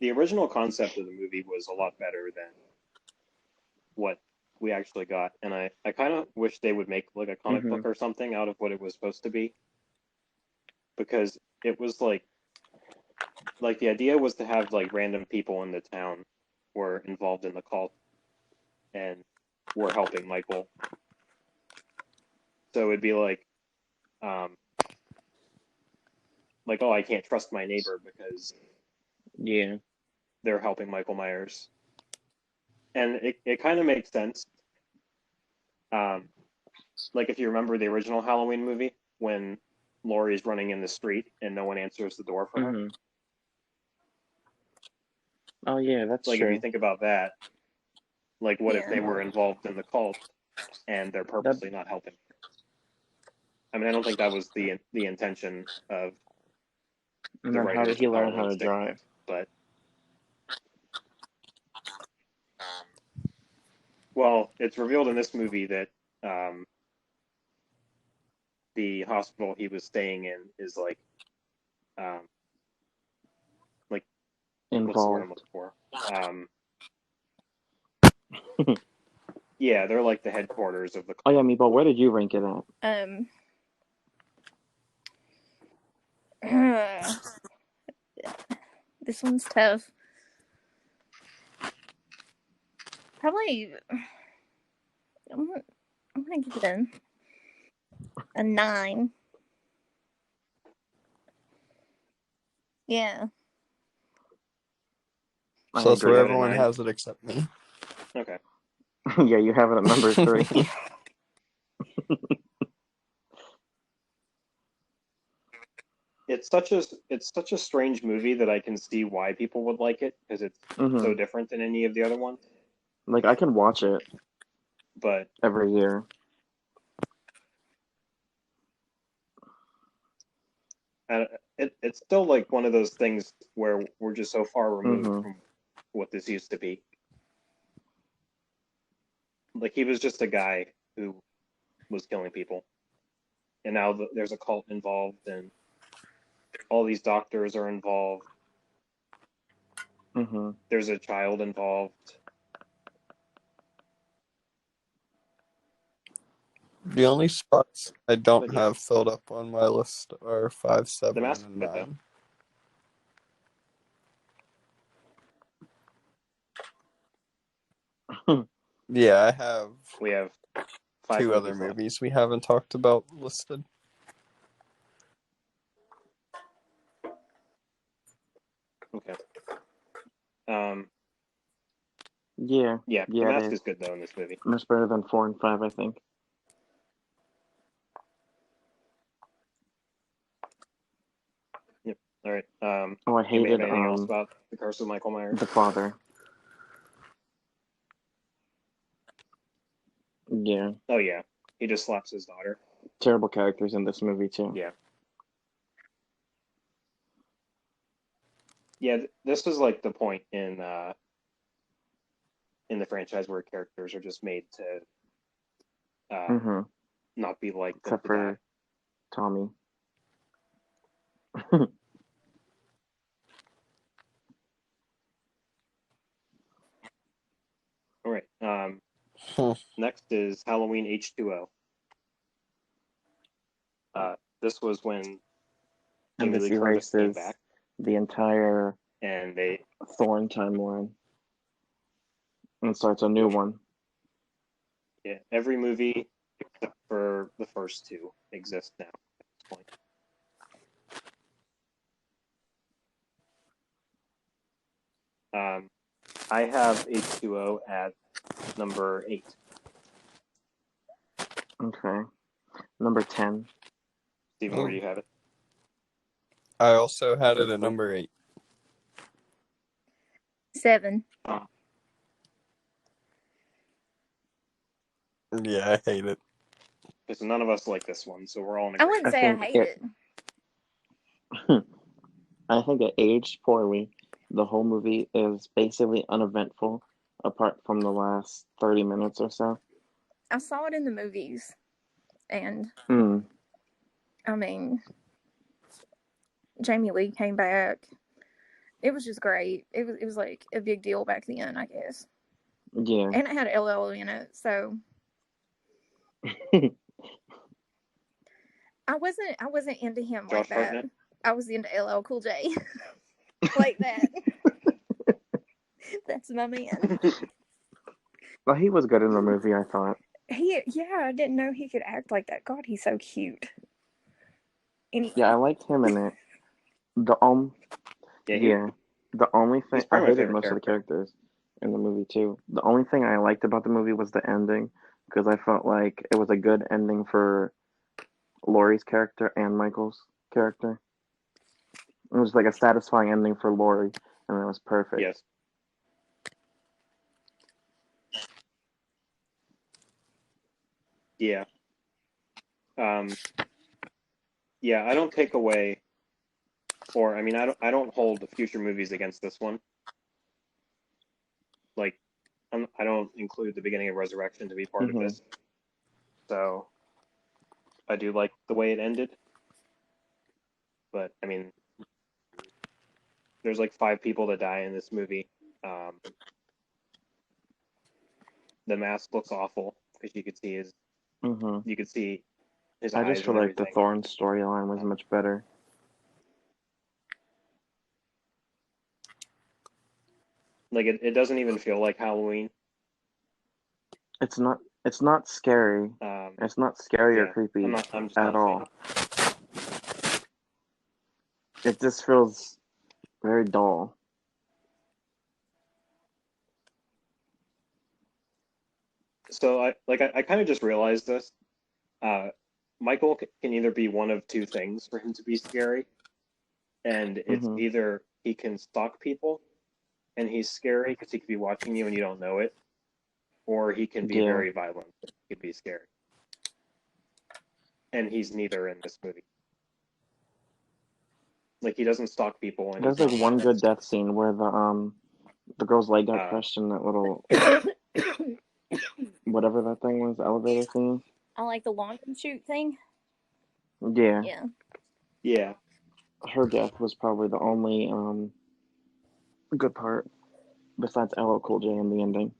Speaker 2: the original concept of the movie was a lot better than what we actually got, and I kind of wish they would make like a comic book
Speaker 1: Mhm.
Speaker 2: or something out of what it was supposed to be, because it was like the idea was to have like random people in the town were involved in the cult and were helping Michael. So it'd be um, like, oh, I can't trust my neighbor because
Speaker 1: Yeah.
Speaker 2: they're helping Michael Myers, and it kind of makes sense. Um, like if you remember the original Halloween movie when Laurie's running in the street and no one answers the door for her.
Speaker 1: Mhm. Oh yeah, that's
Speaker 2: Like if you
Speaker 1: true.
Speaker 2: think about that, like what if
Speaker 3: Yeah.
Speaker 2: they were involved in the cult and they're
Speaker 1: That
Speaker 2: purposely not helping? I mean, I don't think that was the intention of
Speaker 1: and
Speaker 2: the
Speaker 1: then how did
Speaker 2: writers
Speaker 1: he
Speaker 2: of
Speaker 1: learn how
Speaker 2: Halloween
Speaker 1: to
Speaker 2: Six,
Speaker 1: drive?
Speaker 2: but well, it's revealed in this movie that um, the hospital he was staying in is um, like what's the word I'm
Speaker 1: Involved.
Speaker 2: looking for? Yeah, they're like the headquarters of the.
Speaker 1: Oh yeah, Meatball, where did you rank it at?
Speaker 3: This one's tough. Probably, I'm gonna give it a 9. Yeah.
Speaker 1: I
Speaker 4: So that's where
Speaker 1: agree.
Speaker 2: Out of
Speaker 4: everyone
Speaker 2: 9.
Speaker 4: has it except me.
Speaker 2: Okay.
Speaker 1: Yeah, you have it at number 3.
Speaker 2: It's such a strange movie that I can see why people would like it because it's so
Speaker 1: Mhm.
Speaker 2: different than any of the other ones.
Speaker 1: Like I can watch it
Speaker 2: But
Speaker 1: every year.
Speaker 2: it's still like one of those things where we're just so far removed
Speaker 1: Mhm.
Speaker 2: from what this used to be. Like he was just a guy who was killing people, and now there's a cult involved, and all these doctors are involved.
Speaker 1: Mhm.
Speaker 2: There's a child involved.
Speaker 4: The only spots I
Speaker 2: But
Speaker 4: don't
Speaker 2: yeah,
Speaker 4: have filled up on my list are 5,
Speaker 2: the
Speaker 4: 7,
Speaker 2: mask
Speaker 4: and
Speaker 2: is good though.
Speaker 4: 9. Yeah, I have
Speaker 2: We have 5
Speaker 4: 2 other
Speaker 2: movies left.
Speaker 4: movies we haven't talked about listed.
Speaker 2: Okay. Um.
Speaker 1: Yeah.
Speaker 2: Yeah, the
Speaker 1: Yeah, it
Speaker 2: mask
Speaker 1: is.
Speaker 2: is good though in this movie.
Speaker 1: Much better than 4 and 5, I think.
Speaker 2: Yep. All right.
Speaker 1: Oh, I
Speaker 2: Anybody have
Speaker 1: hated
Speaker 2: anything else about The Curse of Michael Myers?
Speaker 1: the father. Yeah.
Speaker 2: Oh yeah, he just slaps his daughter.
Speaker 1: Terrible characters in this movie too.
Speaker 2: Yeah. Yeah, this was like the point in the franchise where characters are just made to
Speaker 1: Mhm.
Speaker 2: not be liked and
Speaker 1: Except
Speaker 2: to die.
Speaker 1: for Tommy.
Speaker 2: All right.
Speaker 4: Hmm.
Speaker 2: Next is Halloween H2O. This was when
Speaker 1: And
Speaker 2: Jamie
Speaker 1: this
Speaker 2: Lee Curtis came
Speaker 1: erases
Speaker 2: back,
Speaker 1: the entire
Speaker 2: and they
Speaker 1: Thorn timeline and starts a new one.
Speaker 2: yeah, every movie except for the first two exists now at this point. I have H2O at number 8.
Speaker 1: Okay. Number 10.
Speaker 2: Steven, where
Speaker 4: Oh,
Speaker 2: do you have it?
Speaker 4: I also had it at number 8.
Speaker 3: 7.
Speaker 4: Yeah, I hate it.
Speaker 2: Because none of us like this one, so we're all in
Speaker 3: I
Speaker 2: agreement.
Speaker 3: wouldn't say I hate it.
Speaker 1: I think it aged poorly. The whole movie is basically uneventful, apart from the last 30 minutes or so.
Speaker 3: I saw it in the movies, and I mean, Jamie Lee came back. It was just great. It was like a big deal back then, I guess.
Speaker 1: Yeah.
Speaker 3: And it had LL in it, so I wasn't into him like
Speaker 2: Josh
Speaker 3: that.
Speaker 2: Hartnett?
Speaker 3: I was into LL Cool J. Like that. That's my man.
Speaker 1: Well, he was good in the movie, I thought.
Speaker 3: I didn't know he could act like that. God, he's so cute. Anyway.
Speaker 1: Yeah, I liked him in it. The only thing I hated most of the characters in the movie too. The only thing I liked about the movie was the ending, because I felt like it was a good ending for Laurie's character and Michael's character. It was like a satisfying ending for Laurie, and it was perfect.
Speaker 2: Yes. Yeah. Yeah, I don't take away, or I mean, I don't hold the future movies against this one. Like, I don't include the beginning of Resurrection to be part of this. So, I do like the way it ended. But I mean, there's like 5 people that die in this movie. The mask looks awful because you could see his
Speaker 1: I
Speaker 2: eyes
Speaker 1: just feel
Speaker 2: and
Speaker 1: like the
Speaker 2: everything.
Speaker 1: Thorn storyline was much better.
Speaker 2: Like it doesn't even feel like Halloween.
Speaker 1: It's not scary. It's not scary or creepy at all. It just feels very dull.
Speaker 2: So I kind of just realized this. Michael can either be one of 2 things for him to be scary, and it's either he can stalk people, and he's scary because he could be watching you and you don't know it, or he can be very violent. He could be scary, and he's neither in this movie. Like he doesn't stalk people. And
Speaker 1: there's like one good death scene where the girl's leg got crushed in that little whatever that thing was, elevator thing.
Speaker 3: I like the launch and shoot thing.
Speaker 1: Yeah.
Speaker 2: Yeah.
Speaker 1: Her death was probably the only good part, besides LL Cool J in the ending.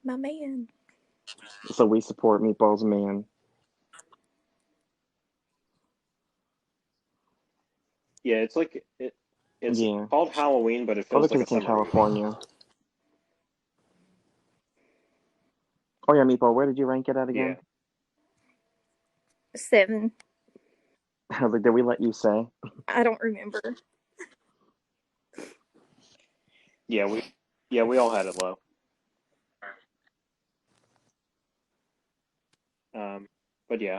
Speaker 3: My man.
Speaker 1: So we support Meatball's man.
Speaker 2: Yeah, it's like it's called Halloween, but it feels like
Speaker 1: it's in California. Oh yeah, Meatball, where did you rank it at again?
Speaker 3: 7.
Speaker 1: I was like, did we let you say?
Speaker 3: I don't remember.
Speaker 2: Yeah, we all had it low. But yeah.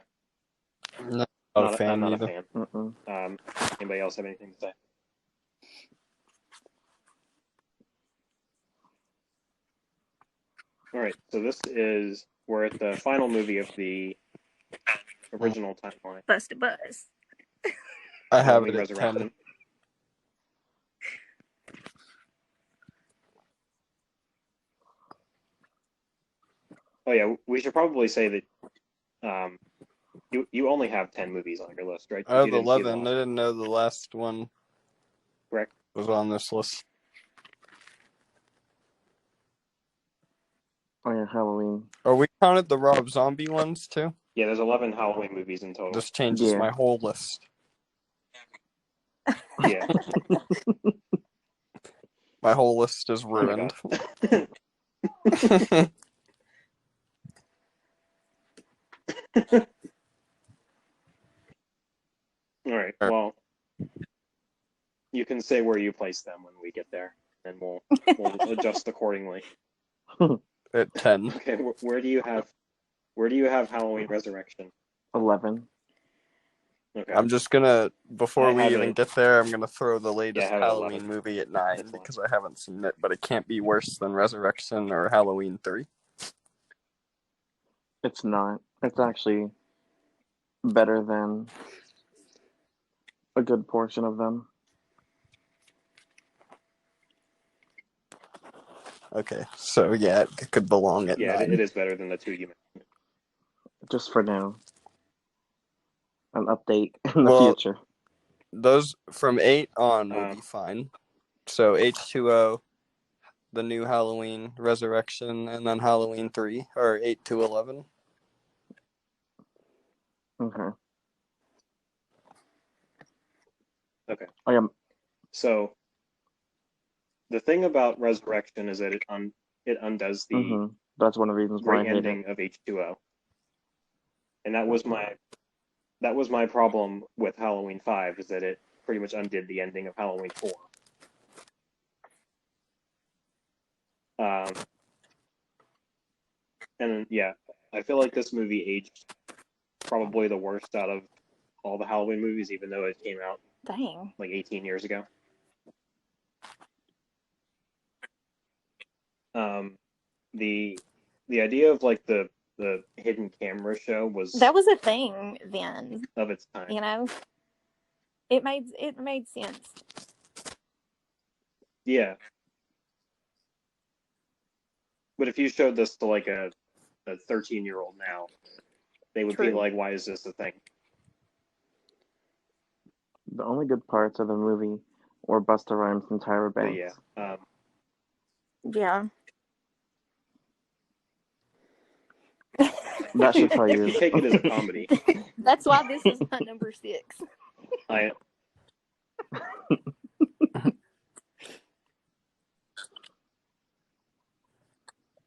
Speaker 4: Not a fan
Speaker 2: not
Speaker 4: either.
Speaker 2: A fan. Anybody else have anything to say? All right, so we're at the final movie of the original timeline.
Speaker 3: Bust a buzz.
Speaker 4: I have it at 10.
Speaker 2: Oh yeah, we should probably say that you only have 10 movies on your list, right?
Speaker 4: I have 11. I didn't know the last one
Speaker 2: correct
Speaker 4: was on this list.
Speaker 1: Oh yeah, Halloween.
Speaker 4: Are we counted the Rob Zombie ones too?
Speaker 2: Yeah, there's 11 Halloween movies in total.
Speaker 4: This changes my whole list.
Speaker 2: Yeah.
Speaker 4: My whole list is ruined.
Speaker 2: All right. Well, you can say where you place them when we get there, and we'll adjust accordingly.
Speaker 4: At 10.
Speaker 2: Okay. Where do you have Halloween Resurrection?
Speaker 1: 11.
Speaker 2: Okay.
Speaker 4: I'm just gonna, before we even
Speaker 2: it.
Speaker 4: get there, I'm gonna throw the
Speaker 2: Yeah,
Speaker 4: latest
Speaker 2: I have it at 11.
Speaker 4: Halloween movie at 9
Speaker 2: That's fine.
Speaker 4: because I haven't seen it, but it can't be worse than Resurrection or Halloween 3.
Speaker 1: It's not. It's actually better than a good portion of them.
Speaker 4: Okay, so yeah, it could belong at 9.
Speaker 2: It is better than the two you mentioned.
Speaker 1: Just for now. An update in the
Speaker 4: Well,
Speaker 1: future.
Speaker 4: those from 8 on will be fine. So H2O, the new Halloween, Resurrection, and then Halloween 3, or 8 to 11.
Speaker 1: Okay.
Speaker 2: Okay.
Speaker 1: I am.
Speaker 2: So the thing about Resurrection is that it undoes the
Speaker 1: That's one of the reasons why I
Speaker 2: great
Speaker 1: hate
Speaker 2: ending
Speaker 1: it.
Speaker 2: of H2O, and that was my problem with Halloween 5, is that it pretty much undid the ending of Halloween 4. And yeah, I feel like this movie aged probably the worst out of all the Halloween movies, even though it came out like 18 years ago. The idea of like the hidden camera show
Speaker 3: that was a thing then
Speaker 2: of its time.
Speaker 3: You know, it made sense.
Speaker 2: Yeah. But if you showed this to like a 13-year-old now, they would be like, why is this a thing?
Speaker 1: The only good parts of the movie were Busta Rhymes and Tyra Banks.
Speaker 2: But
Speaker 3: yeah.
Speaker 1: That should tell you.
Speaker 2: If you take it as a comedy.
Speaker 3: That's why this is my number 6.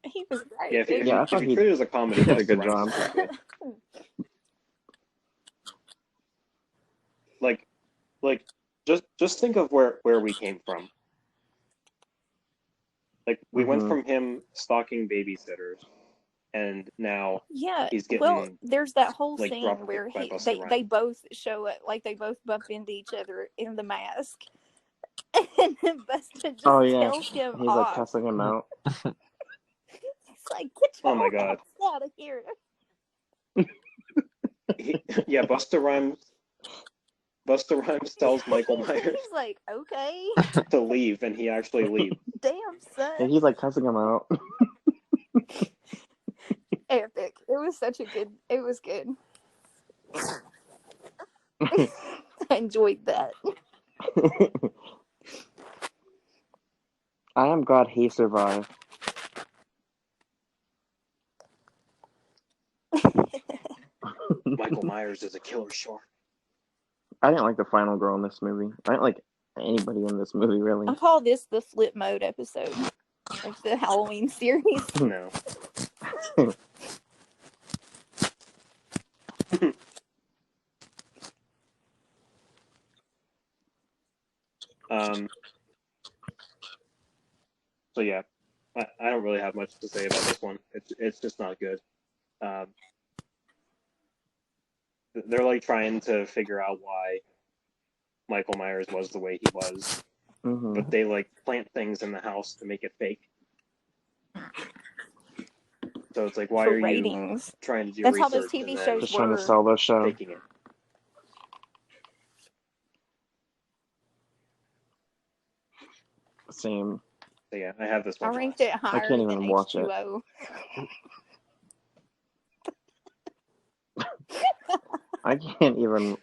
Speaker 3: He was great.
Speaker 2: Yeah, if you treat it as a comedy,
Speaker 1: he did a
Speaker 2: Busta
Speaker 1: good
Speaker 2: Rhymes
Speaker 1: job.
Speaker 2: is good. Like just think of where we came from. Like we went from him stalking babysitters, and now he's getting
Speaker 3: there's that whole
Speaker 2: like,
Speaker 3: scene where they both show it, like they both bump into each other in the mask, and then Busta just tells him
Speaker 1: he's like cussing him out.
Speaker 3: It's like, get your ass out of here.
Speaker 2: Busta Rhymes tells Michael Myers
Speaker 3: he's like, okay,
Speaker 2: to leave, and he actually leaves.
Speaker 3: Damn, son.
Speaker 1: And he's like cussing him out.
Speaker 3: Epic. It was good. I enjoyed that.
Speaker 1: I am glad he survived.
Speaker 2: Michael Myers is a killer shark.
Speaker 1: I didn't like the final girl in this movie. I didn't like anybody in this movie, really.
Speaker 3: I call this the flip mode episode of the Halloween series.
Speaker 2: No. So yeah, I don't really have much to say about this one. It's just not good. They're like trying to figure out why Michael Myers was the way he was, but they like plant things in the house to make it fake. So it's like, why are you trying to do
Speaker 3: That's
Speaker 2: research?
Speaker 3: how those TV shows
Speaker 1: just trying to sell their show.
Speaker 2: Faking it.
Speaker 1: Same.
Speaker 2: So yeah, I have this one.
Speaker 3: I ranked it higher.
Speaker 1: I can't even watch it. I can't even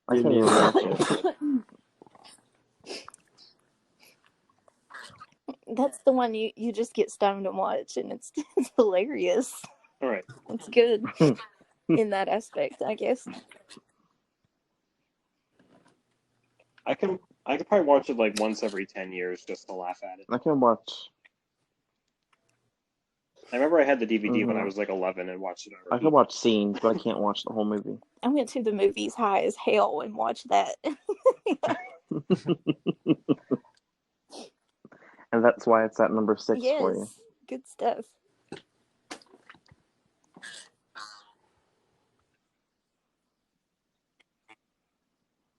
Speaker 1: watch it.
Speaker 3: That's the one you just get stoned and watch, and it's hilarious.
Speaker 2: All right.
Speaker 3: It's good in that aspect, I guess.
Speaker 2: I could probably watch it like once every 10 years just to laugh at it.
Speaker 1: I can watch.
Speaker 2: I remember I had the DVD when I was like 11 and watched it on repeat.
Speaker 1: I could watch scenes, but I can't watch the whole movie.
Speaker 3: I went to the movies high as hell and watched that.
Speaker 1: And that's why it's at number 6 for you.
Speaker 3: Good stuff.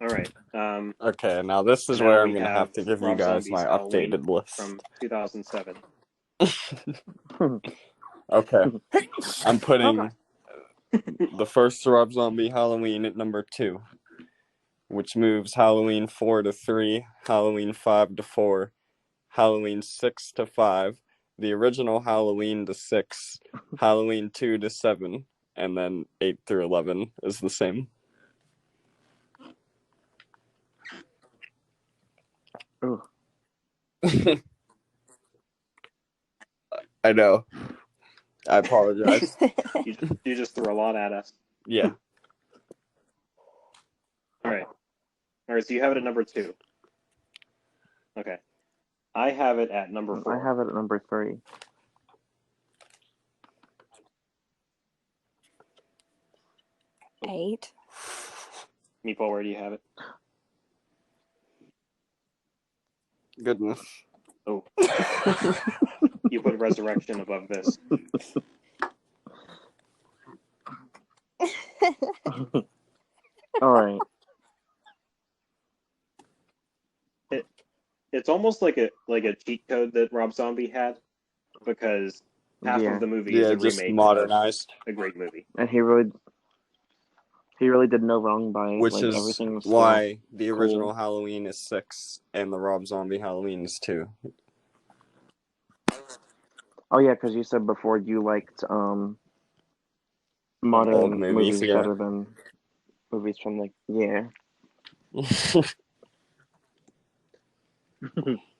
Speaker 2: All right.
Speaker 4: Okay, now this is
Speaker 2: Now
Speaker 4: where I'm
Speaker 2: we
Speaker 4: gonna
Speaker 2: have
Speaker 4: have to give you
Speaker 2: Rob
Speaker 4: guys
Speaker 2: Zombie's
Speaker 4: my
Speaker 2: Halloween
Speaker 4: updated list.
Speaker 2: from 2007.
Speaker 4: Okay, I'm putting
Speaker 3: Okay.
Speaker 4: the first Rob Zombie Halloween at number 2, which moves Halloween 4 to 3, Halloween 5 to 4, Halloween 6 to 5, the original Halloween to 6, Halloween 2 to 7, and then 8 through 11 is the same.
Speaker 1: Ooh.
Speaker 4: I know. I apologize.
Speaker 2: You just threw a lot at us.
Speaker 4: Yeah.
Speaker 2: All right. So you have it at number 2. Okay. I have it at number 4.
Speaker 1: I have it at number 3.
Speaker 3: Eight.
Speaker 2: Meatball, where do you have it?
Speaker 4: Goodness.
Speaker 2: Oh. You put Resurrection above this.
Speaker 1: All right.
Speaker 2: It's almost like a cheat code that Rob Zombie had, because half
Speaker 1: Yeah.
Speaker 2: of the movie is a
Speaker 4: just
Speaker 2: remake
Speaker 4: modernized.
Speaker 2: of a great movie.
Speaker 1: And he really did no wrong by it.
Speaker 4: Which
Speaker 1: Like,
Speaker 4: is
Speaker 1: everything was
Speaker 4: why the
Speaker 1: cool.
Speaker 4: original Halloween is 6 and the Rob Zombie Halloween is 2.
Speaker 1: Oh yeah, because you said before you liked modern
Speaker 4: Old movies, yeah.
Speaker 1: better than movies from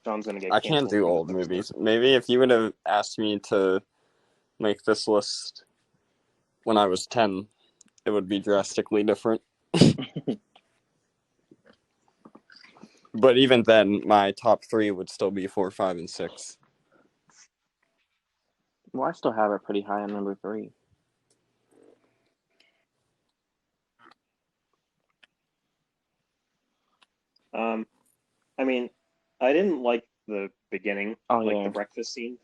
Speaker 2: John's gonna get
Speaker 4: I can't
Speaker 2: canceled
Speaker 4: do
Speaker 2: for
Speaker 4: old
Speaker 2: this episode.
Speaker 4: movies. Maybe if you would have asked me to make this list when I was 10, it would be drastically different. But even then, my top 3 would still be 4, 5, and 6.
Speaker 1: Well, I still have it pretty high on number 3.
Speaker 2: I mean, I didn't like the beginning,
Speaker 1: Oh
Speaker 2: like
Speaker 1: yeah,
Speaker 2: the breakfast scene,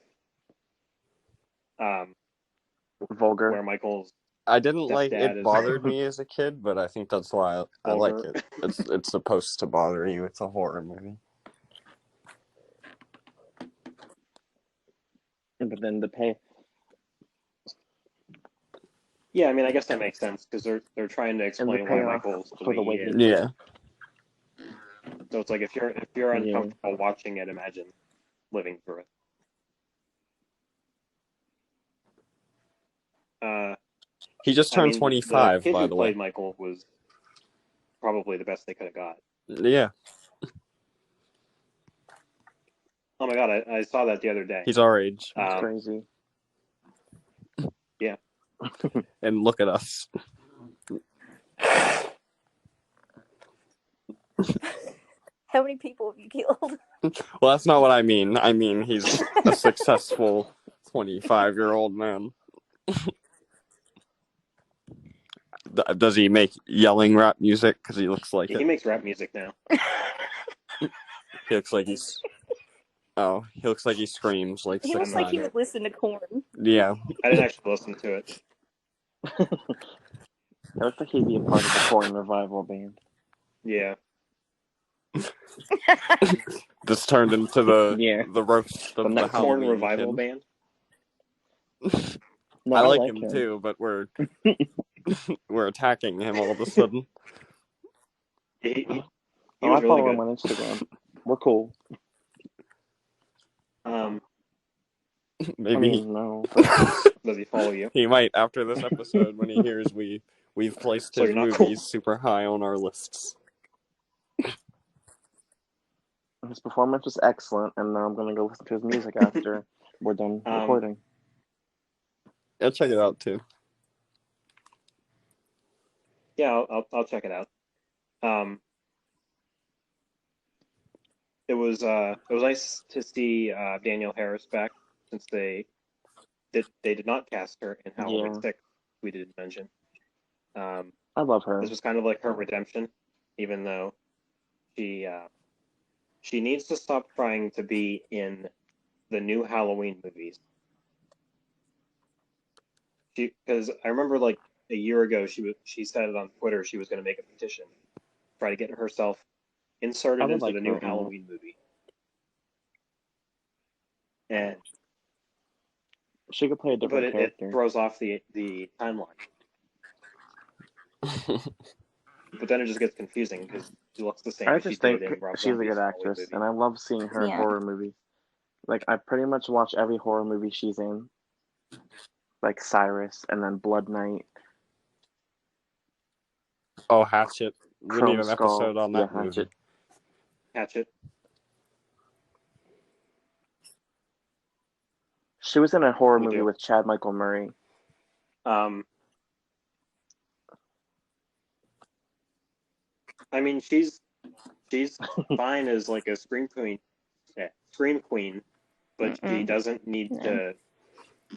Speaker 1: vulgar.
Speaker 2: where Michael's
Speaker 4: I didn't like
Speaker 2: stepdad
Speaker 4: it.
Speaker 2: is
Speaker 4: Bothered me as a kid, but I think that's why I like
Speaker 2: vulgar.
Speaker 4: it. It's supposed to bother you. It's a horror movie.
Speaker 1: But then the pay.
Speaker 2: Yeah, I mean, I guess that makes sense, because they're trying to explain why
Speaker 1: payoff
Speaker 2: Michael's
Speaker 1: for the
Speaker 2: the way
Speaker 1: way
Speaker 2: he
Speaker 1: he
Speaker 2: is.
Speaker 4: Yeah.
Speaker 2: So it's like, if you're
Speaker 1: Yeah.
Speaker 2: uncomfortable watching it, imagine living through it.
Speaker 4: He just
Speaker 2: I
Speaker 4: turned
Speaker 2: mean,
Speaker 4: 25,
Speaker 2: the kid
Speaker 4: by
Speaker 2: who
Speaker 4: the way.
Speaker 2: played Michael was probably the best they could have got.
Speaker 4: Yeah.
Speaker 2: Oh my god, I saw that the other day.
Speaker 4: He's our age.
Speaker 1: It's crazy.
Speaker 2: Yeah.
Speaker 4: And look at us.
Speaker 3: How many people have you killed?
Speaker 4: Well, that's not what I mean. I mean, he's a successful 25-year-old man. Does he make yelling rap music? Because he looks like
Speaker 2: Yeah,
Speaker 4: it.
Speaker 2: he makes rap music now.
Speaker 4: He looks like he's... Oh, he looks like he screams like
Speaker 3: He looks
Speaker 4: 6ix9ine.
Speaker 3: like he would listen to Korn.
Speaker 4: Yeah.
Speaker 2: I didn't actually listen to it.
Speaker 1: It looks like he'd be a part of the Korn revival band.
Speaker 2: Yeah.
Speaker 4: This turned into the roast of the
Speaker 2: next Korn
Speaker 4: Halloween
Speaker 2: revival
Speaker 4: kid.
Speaker 2: band.
Speaker 1: No,
Speaker 4: I like him too, but we're attacking him all of a sudden.
Speaker 2: He
Speaker 1: I
Speaker 2: was really
Speaker 1: follow
Speaker 2: good.
Speaker 1: him on Instagram. We're cool.
Speaker 4: Maybe
Speaker 1: I mean, no.
Speaker 2: Does he follow you?
Speaker 4: he might after this episode when he hears we've placed
Speaker 2: So
Speaker 4: his
Speaker 2: you're not
Speaker 4: movies
Speaker 2: cool.
Speaker 4: super high on our lists.
Speaker 1: His performance was excellent, and now I'm gonna go listen to his music after we're done recording.
Speaker 4: I'll check it out too.
Speaker 2: Yeah, I'll check it out. It was nice to see Danielle Harris back, since they did not cast her in Halloween 6. We didn't mention.
Speaker 1: I love her.
Speaker 2: This was kind of like her redemption, even though she needs to stop trying to be in the new Halloween movies. Because I remember, like, a year ago, she said it on Twitter, she was going to make a petition try to get herself inserted
Speaker 1: I would
Speaker 2: into
Speaker 1: like
Speaker 2: the
Speaker 1: her
Speaker 2: new
Speaker 1: in it.
Speaker 2: Halloween movie. And
Speaker 1: She could play a
Speaker 2: but
Speaker 1: different
Speaker 2: it
Speaker 1: character.
Speaker 2: throws off the timeline. But then it just gets confusing because she looks the same
Speaker 1: I
Speaker 2: as she
Speaker 1: just
Speaker 2: did
Speaker 1: think
Speaker 2: in Rob
Speaker 1: she's a
Speaker 2: Zombie's
Speaker 1: good
Speaker 2: Halloween
Speaker 1: actress,
Speaker 2: movie.
Speaker 1: and I love seeing her in
Speaker 3: Yeah.
Speaker 1: horror movies. Like, I pretty much watch every horror movie she's in. Like Cyrus, and then Blood Night,
Speaker 4: Oh, Hatchet. We need
Speaker 1: Chrome
Speaker 4: an
Speaker 1: Skull.
Speaker 4: episode on
Speaker 1: Yeah,
Speaker 4: that movie.
Speaker 1: Hatchet.
Speaker 2: Hatchet.
Speaker 1: She was in a horror
Speaker 2: We
Speaker 1: movie
Speaker 2: do.
Speaker 1: with Chad Michael Murray.
Speaker 2: I mean, she's fine as like a scream queen, but she
Speaker 3: Mm-mm.
Speaker 2: doesn't need
Speaker 3: No.
Speaker 2: to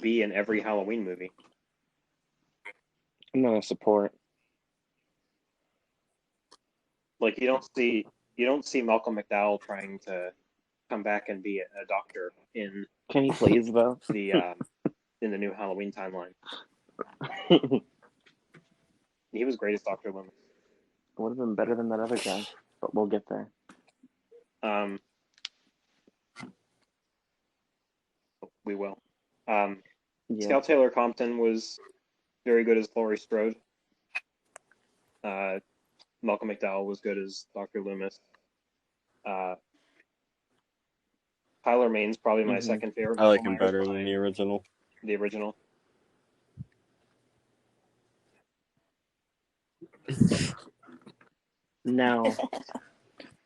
Speaker 2: be in every Halloween movie.
Speaker 1: I'm not a support.
Speaker 2: Like you don't see Malcolm McDowell trying to come back and be a doctor in
Speaker 1: Can he please, though?
Speaker 2: the new Halloween timeline. He was great as Dr. Loomis.
Speaker 1: Would have been better than that other guy, but we'll get there.
Speaker 2: We will.
Speaker 1: Yeah.
Speaker 2: Scout Taylor Compton was very good as Laurie Strode. Malcolm McDowell was good as Dr. Loomis. Tyler Maine's probably my second favorite.
Speaker 4: I like
Speaker 2: Michael
Speaker 4: him
Speaker 2: Myers
Speaker 4: better than the original.
Speaker 2: The original.
Speaker 1: Now,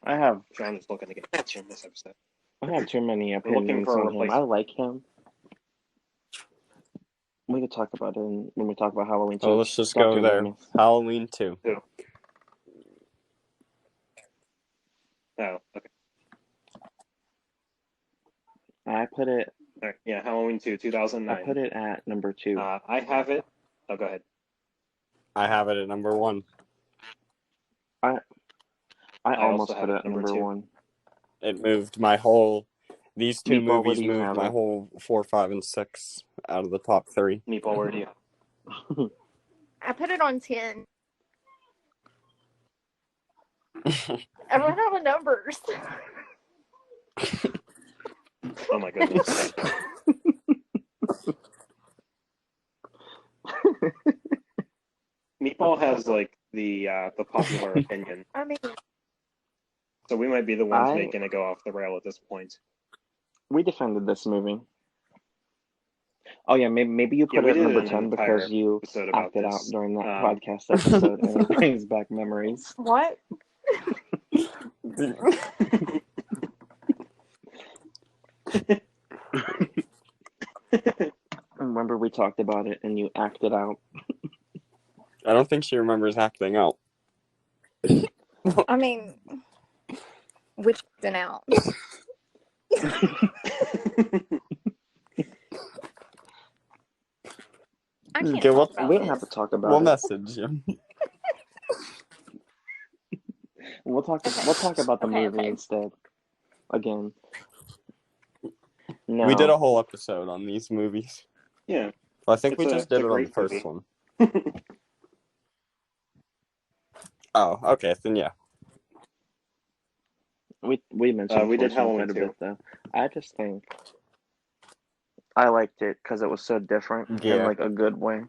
Speaker 1: I have
Speaker 2: Shawn is looking to get attention in this episode.
Speaker 1: I have too many
Speaker 2: We're looking
Speaker 1: opinions
Speaker 2: for a
Speaker 1: on him. I
Speaker 2: replacement.
Speaker 1: like him. We could talk about it when we talk about Halloween 2.
Speaker 4: So let's just
Speaker 1: Dr.
Speaker 4: go there.
Speaker 1: Loomis.
Speaker 4: Halloween 2.
Speaker 2: Oh, okay.
Speaker 1: I put it.
Speaker 2: All right. Yeah, Halloween 2, 2009.
Speaker 1: I put it at number 2.
Speaker 2: I have it. Oh, go ahead.
Speaker 4: I have it at number 1.
Speaker 1: I almost
Speaker 2: also have
Speaker 1: put
Speaker 2: it
Speaker 1: it at number
Speaker 2: 2.
Speaker 1: 1.
Speaker 4: It moved my whole. These two
Speaker 1: Meatball, where
Speaker 4: movies
Speaker 1: do you
Speaker 4: moved
Speaker 1: have
Speaker 4: my
Speaker 1: it?
Speaker 4: whole 4, 5, and 6 out of the top 3.
Speaker 2: Meatball, where do you?
Speaker 3: I put it on 10. I run out of numbers.
Speaker 2: Oh my goodness. Meatball has like the popular opinion,
Speaker 3: I mean,
Speaker 2: so we might be the ones
Speaker 1: I-
Speaker 2: making it go off the rail at this point.
Speaker 1: We defended this movie. Oh yeah, maybe you
Speaker 2: Yeah,
Speaker 1: put
Speaker 2: we
Speaker 1: it at
Speaker 2: did
Speaker 1: number
Speaker 2: an
Speaker 1: 10
Speaker 2: entire
Speaker 1: because you
Speaker 2: episode about
Speaker 1: acted out
Speaker 2: this.
Speaker 1: during that podcast episode and it brings back memories.
Speaker 3: what?
Speaker 1: Remember we talked about it and you acted out.
Speaker 4: I don't think she remembers acting out.
Speaker 3: I mean, which an out. I can't
Speaker 4: Okay,
Speaker 3: talk about
Speaker 1: We don't have to
Speaker 3: this.
Speaker 1: talk about
Speaker 4: We'll
Speaker 1: it.
Speaker 4: message you.
Speaker 1: We'll talk about the
Speaker 3: Okay,
Speaker 1: movie
Speaker 3: okay.
Speaker 1: instead. Again. No.
Speaker 4: We did a whole episode on these movies.
Speaker 2: Yeah.
Speaker 4: I think we
Speaker 2: It's
Speaker 4: just
Speaker 2: a
Speaker 4: did it on the
Speaker 2: great
Speaker 4: first
Speaker 2: movie.
Speaker 4: one. Oh, okay, then yeah.
Speaker 1: We mentioned
Speaker 2: We did
Speaker 1: Fortune
Speaker 2: Halloween
Speaker 1: quite a
Speaker 2: 2.
Speaker 1: bit though. I just think I liked it because it was so different in
Speaker 4: Yeah.
Speaker 1: like a good way.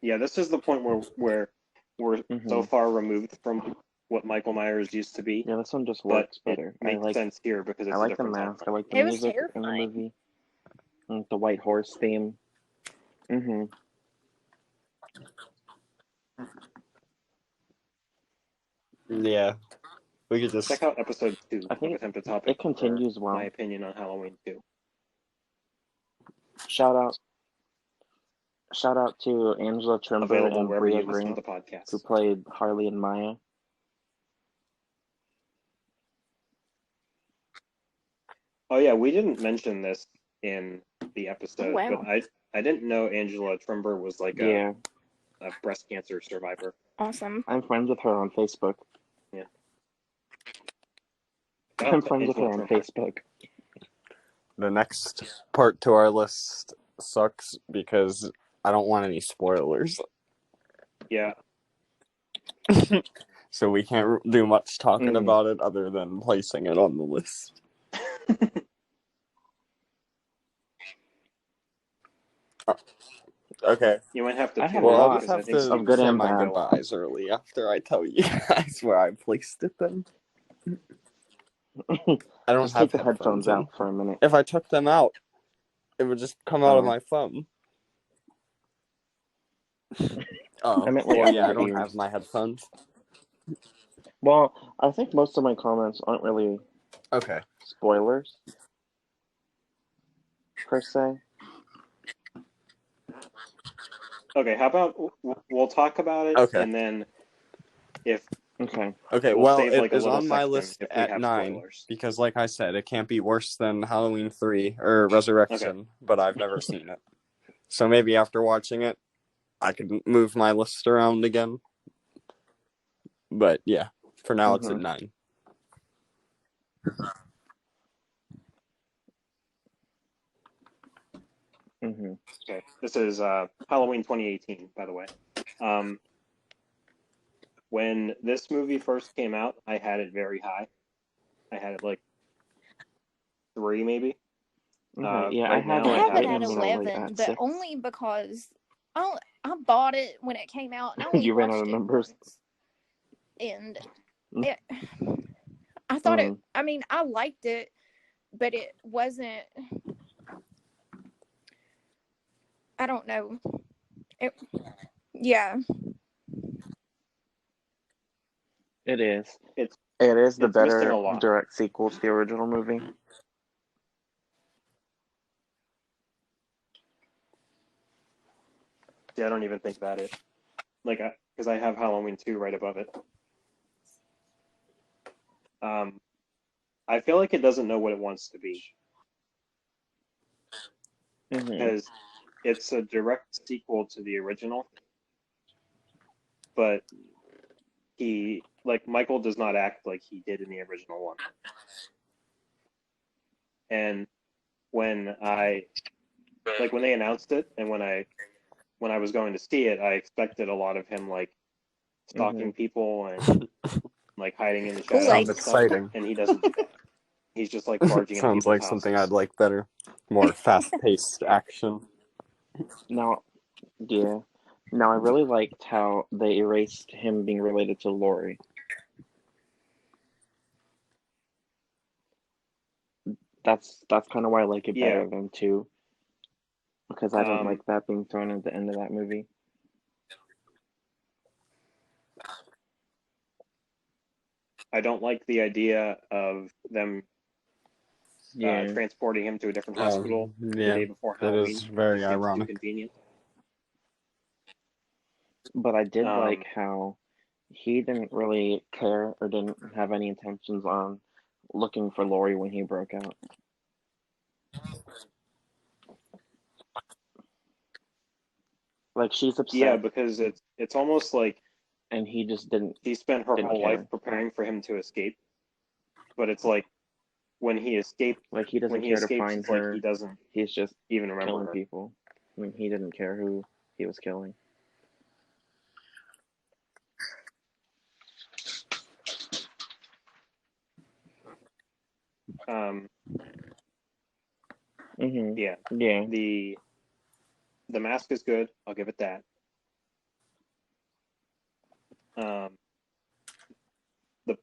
Speaker 2: Yeah, this is the point where we're so
Speaker 1: Mhm.
Speaker 2: far removed from what Michael Myers used to be.
Speaker 1: Yeah, this one just
Speaker 2: But
Speaker 1: works
Speaker 2: it
Speaker 1: better.
Speaker 2: makes sense here because it's
Speaker 1: I
Speaker 2: a
Speaker 1: like the
Speaker 2: different
Speaker 1: mask. I
Speaker 2: time.
Speaker 1: like the
Speaker 3: It was
Speaker 1: music in the
Speaker 3: terrifying.
Speaker 1: movie. And the white horse theme. Mhm.
Speaker 4: Yeah. We could just.
Speaker 2: Check out episode 2
Speaker 1: I
Speaker 2: of
Speaker 1: think
Speaker 2: Attempted Topic
Speaker 1: it continues
Speaker 2: for
Speaker 1: well.
Speaker 2: my opinion on Halloween 2.
Speaker 1: Shout out to Angela Trimber
Speaker 2: Available
Speaker 1: and
Speaker 2: wherever
Speaker 1: Bria
Speaker 2: you listen
Speaker 1: Grant,
Speaker 2: to the podcast.
Speaker 1: who played Harley and Maya.
Speaker 2: Oh yeah, we didn't mention this in the episode,
Speaker 3: Oh, wow.
Speaker 2: but I didn't know Angela Trimber was like
Speaker 1: Yeah,
Speaker 2: a breast cancer survivor.
Speaker 3: Awesome.
Speaker 1: I'm friends with her on Facebook.
Speaker 2: Yeah.
Speaker 1: I'm friends with her on Facebook.
Speaker 4: The next part to our list, sucks because I don't want any spoilers.
Speaker 2: Yeah.
Speaker 4: So we can't do much talking about it other than placing it on the list. Okay.
Speaker 2: You might have to
Speaker 1: I
Speaker 2: tune
Speaker 1: have
Speaker 2: in
Speaker 1: a
Speaker 4: Well, I'll
Speaker 1: lot
Speaker 4: just
Speaker 2: because I
Speaker 4: have
Speaker 2: think
Speaker 4: to
Speaker 2: Steve
Speaker 1: of good
Speaker 4: say
Speaker 1: and
Speaker 4: my
Speaker 1: bad.
Speaker 4: goodbyes early after I tell you guys where I placed it then. I don't
Speaker 1: Just
Speaker 4: have
Speaker 1: take the headphones
Speaker 4: in.
Speaker 1: out for a minute.
Speaker 4: If I took them out, it would just come out of
Speaker 1: Oh.
Speaker 4: my phone.
Speaker 1: I meant
Speaker 4: Well,
Speaker 1: like
Speaker 4: yeah, I
Speaker 1: your
Speaker 4: don't
Speaker 1: ears.
Speaker 4: have my headphones.
Speaker 1: Well, I think most of my comments aren't really
Speaker 4: Okay.
Speaker 1: spoilers, per se.
Speaker 2: Okay, how about we'll talk about it,
Speaker 4: Okay.
Speaker 2: and then if
Speaker 1: Okay.
Speaker 4: Okay,
Speaker 2: we'll
Speaker 4: well,
Speaker 2: save
Speaker 4: it
Speaker 2: like a
Speaker 4: is
Speaker 2: little
Speaker 4: on my
Speaker 2: section
Speaker 4: list
Speaker 2: if we
Speaker 4: at
Speaker 2: have
Speaker 4: 9
Speaker 2: spoilers.
Speaker 4: because, like I said, it can't be worse than Halloween 3 or Resurrection, but I've never seen it. So maybe after watching it, I could move my list around again. But yeah, for now it's at 9.
Speaker 2: Okay, this is Halloween 2018, by the way. When this movie first came out, I had it very high. I had it like 3, maybe.
Speaker 1: Okay, yeah,
Speaker 2: Right now,
Speaker 3: I have it
Speaker 2: it
Speaker 3: at
Speaker 2: at
Speaker 3: 11, but
Speaker 1: 6.
Speaker 3: only because I bought it when it came out and I only
Speaker 1: You ran out
Speaker 3: watched
Speaker 1: of
Speaker 3: it
Speaker 1: numbers.
Speaker 3: once. And
Speaker 1: Mm.
Speaker 3: it, I thought it, I mean, I liked it, but it wasn't, I don't know. Yeah.
Speaker 1: It is.
Speaker 2: It's
Speaker 1: It is the
Speaker 2: it's missing
Speaker 1: better
Speaker 2: a lot.
Speaker 1: direct sequel to the original movie.
Speaker 2: Yeah, I don't even think that is. Like, because I have Halloween 2 right above it. I feel like it doesn't know what it wants to be. Because it's a direct sequel to the original, but Michael does not act like he did in the original one. And when they announced it, and when I was going to see it, I expected a lot of him like stalking people and like hiding in the shadows.
Speaker 3: Sounds
Speaker 2: and stuff,
Speaker 4: exciting.
Speaker 2: And he doesn't do that. He's just like barging in
Speaker 4: Sounds
Speaker 2: people's
Speaker 4: like something
Speaker 2: houses.
Speaker 4: I'd like better. More fast-paced action.
Speaker 1: Now, yeah. Now, I really liked how they erased him being related to Laurie. That's kind of why I like it better than 2. Because I didn't like that being thrown at the end of that movie.
Speaker 2: I don't like the idea of them transporting him to a different hospital the day before Halloween.
Speaker 4: That is very ironic.
Speaker 2: Too convenient.
Speaker 1: But I did like how he didn't really care or didn't have any intentions on looking for Laurie when he broke out. Like, she's upset.
Speaker 2: Yeah, because it's almost like,
Speaker 1: and he just didn't.
Speaker 2: She spent her whole
Speaker 1: care.
Speaker 2: life preparing for him to escape, but it's like when he escaped,
Speaker 1: like he doesn't care to find her.
Speaker 2: Like he doesn't.
Speaker 1: He's just
Speaker 2: even remember
Speaker 1: killing
Speaker 2: her.
Speaker 1: people. I mean, he didn't care who he was killing.
Speaker 2: Yeah.
Speaker 1: Yeah.
Speaker 2: The mask is good. I'll give it that. The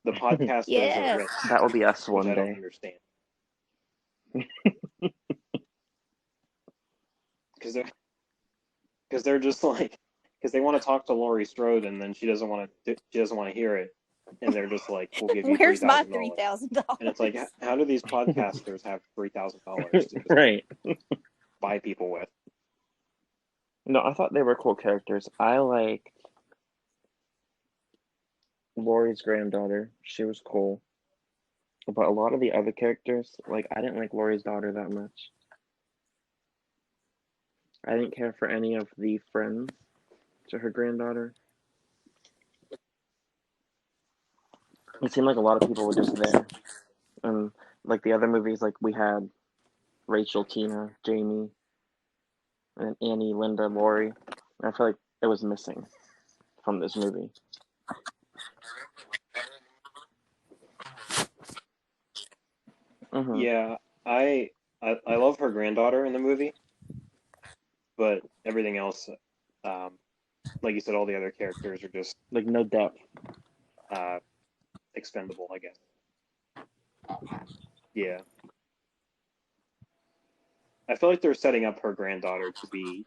Speaker 2: podcasters are rich.
Speaker 1: That will be us one
Speaker 2: day. I don't understand. Because they're just like, because they want to talk to Laurie Strode and then she doesn't want to hear it, and they're just like, we'll give you $3,000.
Speaker 3: Where's my $3,000?
Speaker 2: And it's like, how do these podcasters have $3,000 to just
Speaker 1: right
Speaker 2: buy people with?
Speaker 1: No, I thought they were cool characters. I liked Laurie's granddaughter. She was cool. But a lot of the other characters, like, I didn't like Laurie's daughter that much. I didn't care for any of the friends to her granddaughter. It seemed like a lot of people were just there. And like the other movies, like we had Rachel, Tina, Jamie, and Annie, Linda, Lori. And I feel like it was missing from this movie.
Speaker 2: Yeah, I love her granddaughter in the movie, but everything else, like you said, all the other characters are just
Speaker 1: Like no depth.
Speaker 2: expendable, I guess. Yeah, I feel like they're setting up her granddaughter to be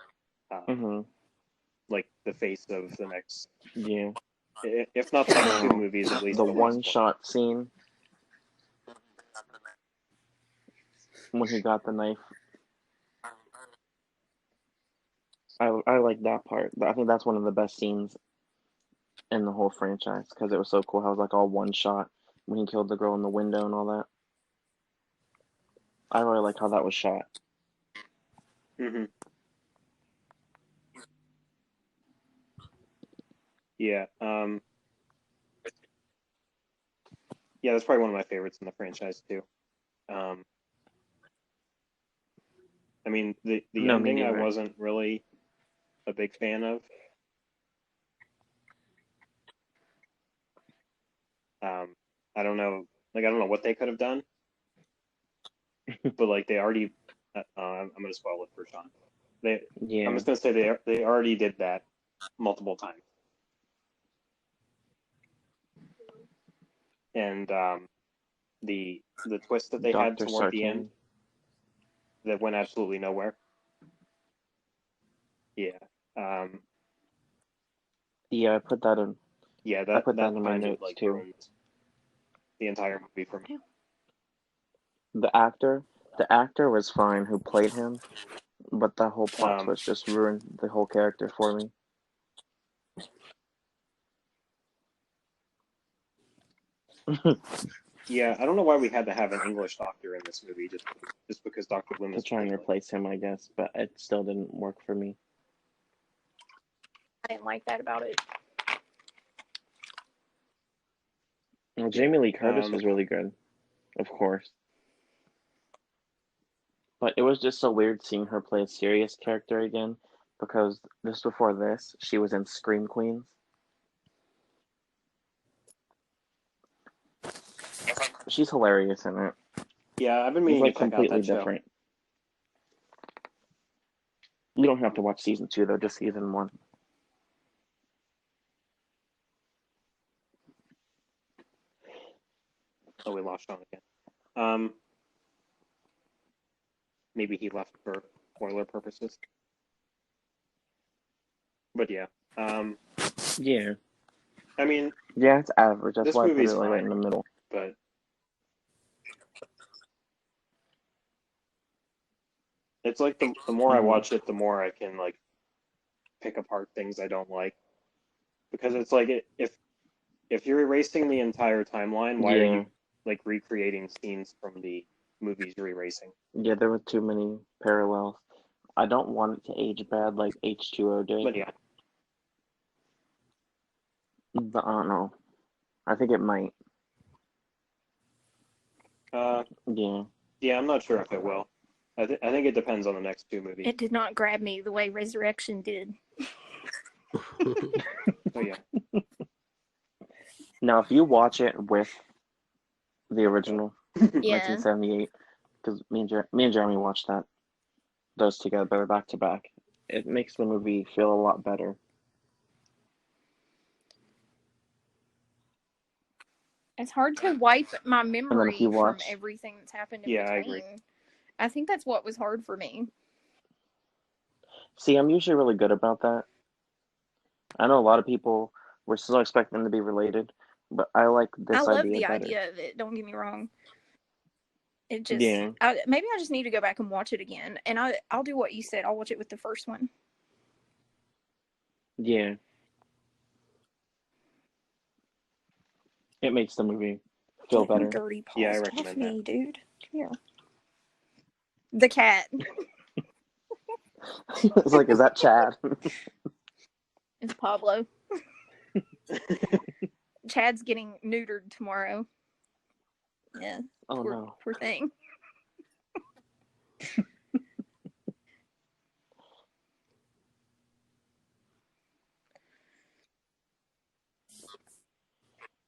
Speaker 2: like the face of the next,
Speaker 1: Yeah.
Speaker 2: if not the next two movies, at least
Speaker 1: The
Speaker 2: the next
Speaker 1: one shot scene when he got the knife. I like that part. I think that's one of the best scenes in the whole franchise because it was so cool how it was like all one shot when he killed the girl in the window and all that. I really like how that was shot.
Speaker 2: Mm-hmm. Yeah. Yeah, that's probably one of my favorites in the franchise too. I mean, the
Speaker 1: No, me
Speaker 2: ending I
Speaker 1: neither.
Speaker 2: wasn't really a big fan of. I don't know, like I don't know what they could have done, but like they already. I'm gonna spoil it for Shawn. I'm
Speaker 1: Yeah.
Speaker 2: just gonna say they already did that multiple times, and the twist that they had
Speaker 1: Dr.
Speaker 2: toward the end
Speaker 1: Sartain.
Speaker 2: that went absolutely nowhere. Yeah.
Speaker 1: Yeah, I put that in.
Speaker 2: Yeah,
Speaker 1: I put that
Speaker 2: that
Speaker 1: in my
Speaker 2: kind of
Speaker 1: notes
Speaker 2: like
Speaker 1: too.
Speaker 2: ruined the entire movie for me.
Speaker 1: The actor was fine who played him, but the whole plot twist just ruined the whole character for me.
Speaker 2: Yeah, I don't know why we had to have an English doctor in this movie, just because Dr.
Speaker 1: To
Speaker 2: Loomis
Speaker 1: try
Speaker 2: was
Speaker 1: and
Speaker 2: English.
Speaker 1: replace him, I guess, but it still didn't work for me.
Speaker 3: I didn't like that about it.
Speaker 1: Well, Jamie Lee Curtis was really good, of course. But it was just so weird seeing her play a serious character again, because just before this, she was in Scream Queens. She's hilarious in it.
Speaker 2: Yeah, I've been
Speaker 1: It's
Speaker 2: meaning
Speaker 1: like
Speaker 2: to check out
Speaker 1: completely
Speaker 2: that show.
Speaker 1: different. You don't have to watch season 2 though, just season 1.
Speaker 2: Oh, we lost Shawn again. Maybe he left for spoiler purposes. But yeah.
Speaker 1: Yeah.
Speaker 2: I mean,
Speaker 1: yeah, it's average. That's
Speaker 2: this
Speaker 1: why I put it
Speaker 2: movie's
Speaker 1: like right
Speaker 2: fine,
Speaker 1: in the middle.
Speaker 2: but it's like the more I watch it, the more I can like pick apart things I don't like, because it's like if you're erasing the entire timeline, why are you like recreating scenes from the movies you're erasing?
Speaker 1: Yeah, there were too many parallels. I don't want it to age bad like H2O did.
Speaker 2: But yeah.
Speaker 1: But I don't know. I think it might. Yeah.
Speaker 2: Yeah, I'm not sure if it will. I think it depends on the next two movies.
Speaker 3: It did not grab me the way Resurrection did.
Speaker 2: Oh yeah.
Speaker 1: Now, if you watch it with the original,
Speaker 3: Yeah.
Speaker 1: 1978, because me and Jeremy watched those together back to back, it makes the movie feel a lot better.
Speaker 3: It's hard to wipe my memory from
Speaker 1: watch,
Speaker 3: everything that's happened in
Speaker 2: Yeah,
Speaker 3: between.
Speaker 2: I agree.
Speaker 3: I think that's what was hard for me.
Speaker 1: See, I'm usually really good about that. I know a lot of people were still expecting them to be related, but I like this
Speaker 3: I love
Speaker 1: idea
Speaker 3: the
Speaker 1: better.
Speaker 3: idea of it. Don't get me wrong. It just
Speaker 1: Yeah.
Speaker 3: maybe I just need to go back and watch it again, and I'll do what you said. I'll watch it with the first one.
Speaker 1: Yeah. It makes the movie feel better.
Speaker 3: Dirty paws
Speaker 2: Yeah, I
Speaker 3: off
Speaker 2: recommend
Speaker 3: me,
Speaker 2: that.
Speaker 3: dude. Come here. The cat.
Speaker 1: It's like, is that Chad?
Speaker 3: It's Pablo. Chad's getting neutered tomorrow. Yeah.
Speaker 1: Oh no.
Speaker 3: Poor thing.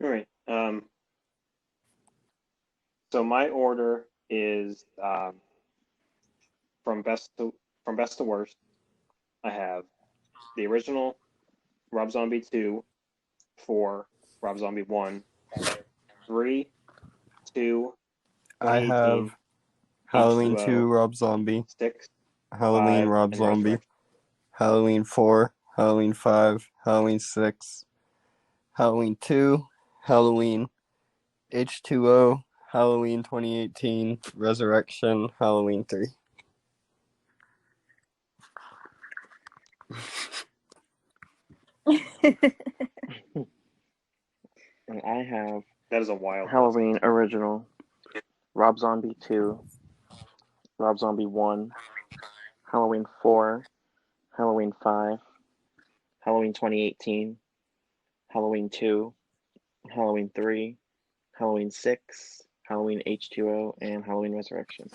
Speaker 2: All right. So my order is from best to worst. I have the original Rob Zombie 2, 4, Rob Zombie 1, 3, 2,
Speaker 4: I
Speaker 2: 2018,
Speaker 4: have Halloween 2,
Speaker 2: H2O,
Speaker 4: Rob Zombie,
Speaker 2: 6,
Speaker 4: Halloween,
Speaker 2: 5,
Speaker 4: Rob
Speaker 2: and
Speaker 4: Zombie,
Speaker 2: Resurrection.
Speaker 4: Halloween 4, Halloween 5, Halloween 6, Halloween 2, Halloween, H2O, Halloween 2018, Resurrection, Halloween 3.
Speaker 1: And I have
Speaker 2: That is a wild list.
Speaker 1: Halloween original, Rob Zombie 2, Rob Zombie 1, Halloween 4, Halloween 5, Halloween 2018, Halloween 2, Halloween 3, Halloween 6, Halloween H2O, and Halloween Resurrection.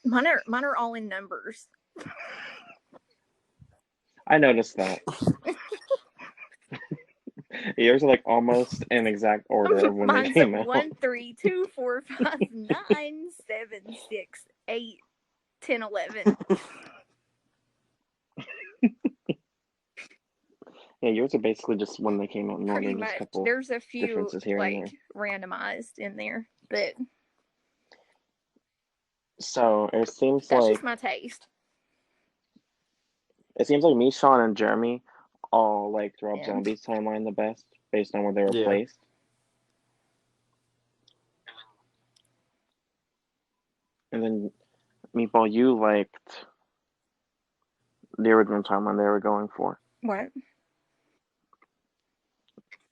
Speaker 3: Mine are all in numbers.
Speaker 1: I noticed that. Yours are like almost in exact order of when they
Speaker 3: Mine's
Speaker 1: came out.
Speaker 3: 1, 3, 2, 4, 5, 9, 7, 6, 8, 10, 11.
Speaker 1: Yeah, yours are basically just when they came out in order,
Speaker 3: Pretty
Speaker 1: just a
Speaker 3: much.
Speaker 1: couple
Speaker 3: There's a few
Speaker 1: differences here and
Speaker 3: like randomized in there, but
Speaker 1: there. So it seems
Speaker 3: that's
Speaker 1: like
Speaker 3: just my taste.
Speaker 1: me, Shawn, and Jeremy all liked Rob
Speaker 3: Yeah.
Speaker 1: Zombie's timeline the best based on where they were
Speaker 4: Yeah.
Speaker 1: placed. And then Meatball, you liked the original timeline they were going for.
Speaker 3: What?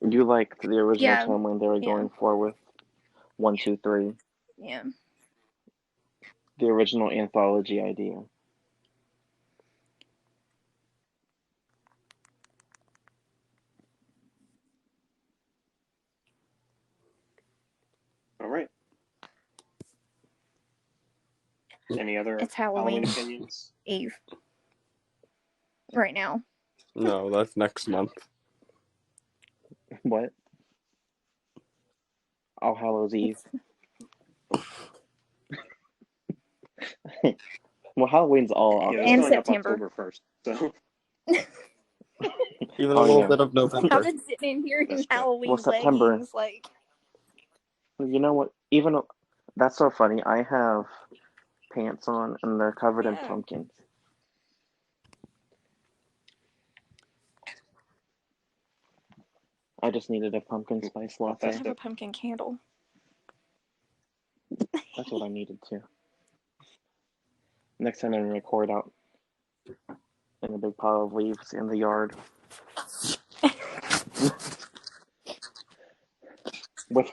Speaker 1: You liked the original
Speaker 3: Yeah.
Speaker 1: timeline they were
Speaker 3: Yeah.
Speaker 1: going for with 1, 2, 3.
Speaker 3: Yeah.
Speaker 1: The original anthology idea.
Speaker 2: All right. Any other
Speaker 3: It's Halloween
Speaker 2: opinions?
Speaker 3: Eve. Right now.
Speaker 4: No, that's next month.
Speaker 1: What? All Hallows Eve. Well, Halloween's all
Speaker 2: Yeah,
Speaker 1: October.
Speaker 2: it's
Speaker 3: And
Speaker 2: going up
Speaker 3: September.
Speaker 2: October 1st. So
Speaker 4: Even
Speaker 1: Oh,
Speaker 4: a little
Speaker 1: yeah.
Speaker 4: bit of
Speaker 3: I've
Speaker 4: November.
Speaker 3: been sitting in here in
Speaker 2: That's true.
Speaker 3: Halloween
Speaker 1: Well, September.
Speaker 3: leggings, like
Speaker 1: You know what? Even that's so funny. I have pants on and they're covered in
Speaker 3: yeah.
Speaker 1: pumpkins. I just needed a pumpkin spice
Speaker 3: I
Speaker 1: latte.
Speaker 3: have a pumpkin candle.
Speaker 1: That's what I needed too. Next time I'm gonna record out in a big pile of leaves in the yard. with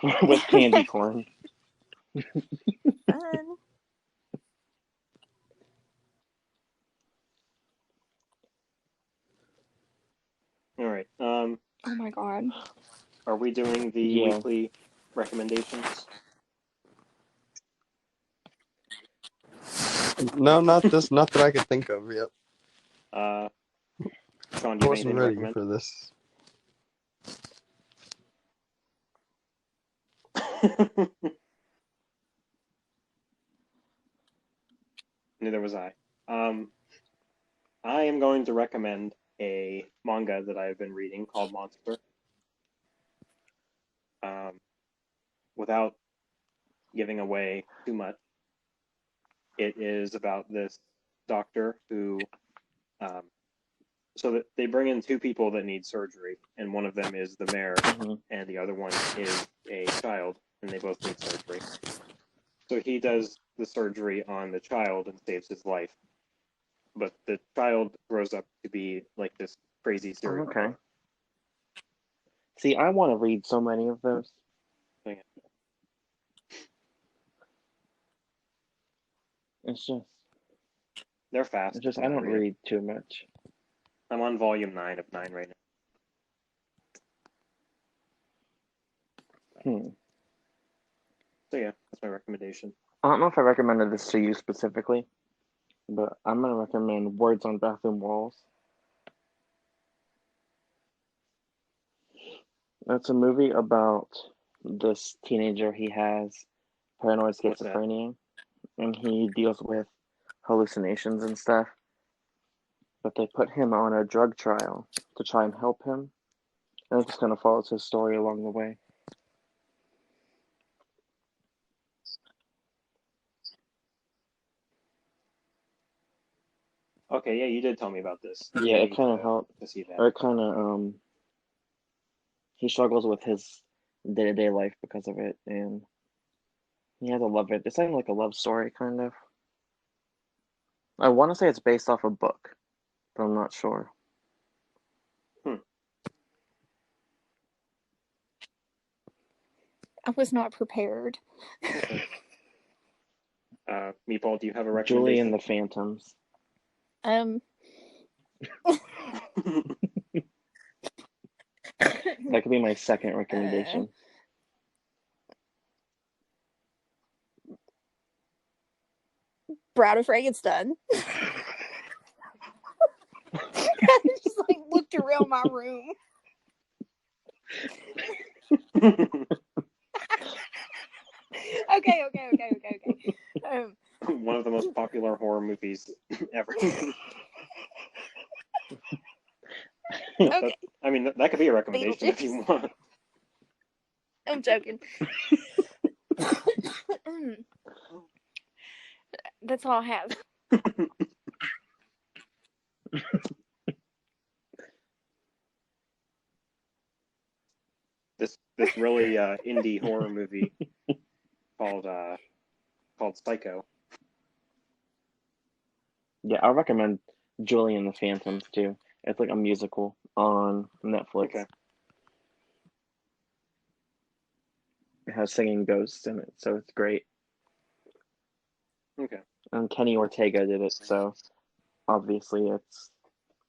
Speaker 1: candy corn.
Speaker 3: Fun.
Speaker 2: all right.
Speaker 3: Oh my god.
Speaker 2: Are we doing the
Speaker 1: Yeah.
Speaker 2: weekly recommendations?
Speaker 4: No, not that I could think of yet.
Speaker 2: Shawn,
Speaker 4: I
Speaker 2: do you have
Speaker 4: wasn't
Speaker 2: anything to
Speaker 4: ready
Speaker 2: recommend?
Speaker 4: for this.
Speaker 2: Neither was I. I am going to recommend a manga that I've been reading called Monster. Without giving away too much, it is about this doctor who, so that they bring in two people that need surgery, and one of them is the mayor, and the other one is a child, and they both need surgery. So he does the surgery on the child and saves his life. But the child grows up to be like this crazy serial
Speaker 1: Okay. See, I want to read so many of those.
Speaker 2: killer.
Speaker 1: It's just,
Speaker 2: They're fast.
Speaker 1: I don't
Speaker 2: read.
Speaker 1: read too much.
Speaker 2: I'm on volume 9 of 9 right now. So yeah, that's my recommendation.
Speaker 1: I don't know if I recommended this to you specifically, but I'm gonna recommend Words on Bathroom Walls. It's a movie about this teenager. He has paranoid
Speaker 2: What's that?
Speaker 1: schizophrenia, and he deals with hallucinations and stuff. But they put him on a drug trial to try and help him, and it just kind of follows his story along the way.
Speaker 2: Okay, yeah, you did tell me about this.
Speaker 1: Yeah,
Speaker 2: I
Speaker 1: it
Speaker 2: need
Speaker 1: kind of helped,
Speaker 2: to see that.
Speaker 1: or it kind of he struggles with his day-to-day life because of it, and he has to love it. It's like a love story, kind of. I want to say it's based off a book, but I'm not sure.
Speaker 3: I was not prepared.
Speaker 2: Okay. Meatball, do you have a
Speaker 1: Julie and
Speaker 2: recommendation?
Speaker 1: the Phantoms. That could be my second recommendation.
Speaker 3: Bride of Frankenstein. I just like looked around my room. Okay.
Speaker 2: One of the most popular horror movies ever.
Speaker 3: Okay.
Speaker 2: I mean, that could be a recommendation if you want.
Speaker 3: I'm joking. That's all I have.
Speaker 2: This really indie horror movie called Psycho.
Speaker 1: Yeah, I recommend Julie and the Phantoms too. It's like a musical on Netflix.
Speaker 2: Okay.
Speaker 1: It has singing ghosts in it, so it's great.
Speaker 2: Okay.
Speaker 1: And Kenny Ortega did it, so obviously it's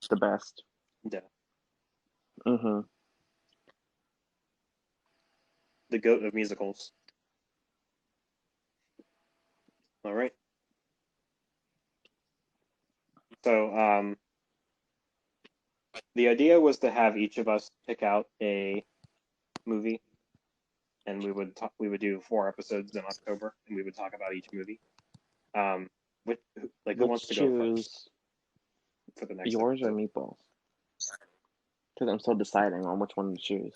Speaker 1: the best.
Speaker 2: Yeah.
Speaker 1: Mm-hmm.
Speaker 2: The goat of musicals. All right. So, the idea was to have each of us pick out a movie, and we would do 4 episodes in October, and we would talk about each movie. Who wants to go first for the next
Speaker 1: yours
Speaker 2: episode?
Speaker 1: or Meatballs? Because I'm still deciding on which one to choose.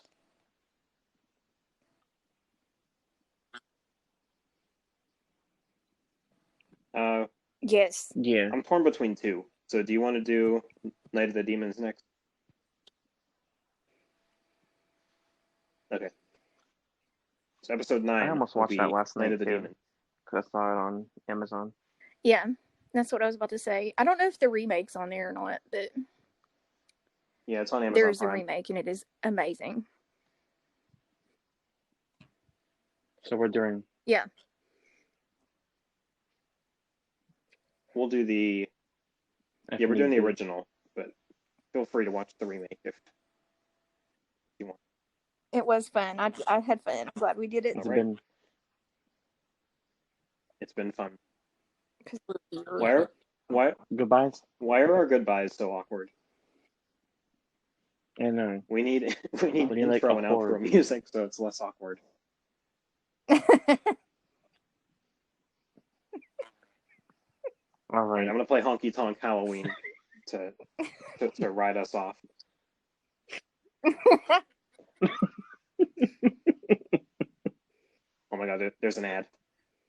Speaker 3: Yes.
Speaker 1: Yeah.
Speaker 2: I'm torn between 2. So do you want to do Night of the Demons next? Okay. So episode 9
Speaker 1: I almost
Speaker 2: will
Speaker 1: watched
Speaker 2: be
Speaker 1: that last
Speaker 2: Night
Speaker 1: night
Speaker 2: of the
Speaker 1: too,
Speaker 2: Demons.
Speaker 1: because I saw it on Amazon.
Speaker 3: Yeah, that's what I was about to say. I don't know if the remake's on there or not, but
Speaker 2: yeah, it's on Amazon
Speaker 3: there is a
Speaker 2: Prime.
Speaker 3: remake, and it is amazing.
Speaker 1: So we're doing.
Speaker 3: Yeah.
Speaker 2: We'll do the. Yeah, we're doing the original, but feel free to watch the remake if you want.
Speaker 3: It was fun. I had fun. I'm glad we did it.
Speaker 2: It's been fun.
Speaker 3: Why?
Speaker 1: Goodbyes?
Speaker 2: Why are our goodbyes so awkward?
Speaker 1: I know.
Speaker 2: We need intro
Speaker 1: like
Speaker 2: and outro music so it's less awkward.
Speaker 1: All right.
Speaker 2: I'm gonna play Honky Tonk Halloween to ride us off. Oh my god, there's an ad.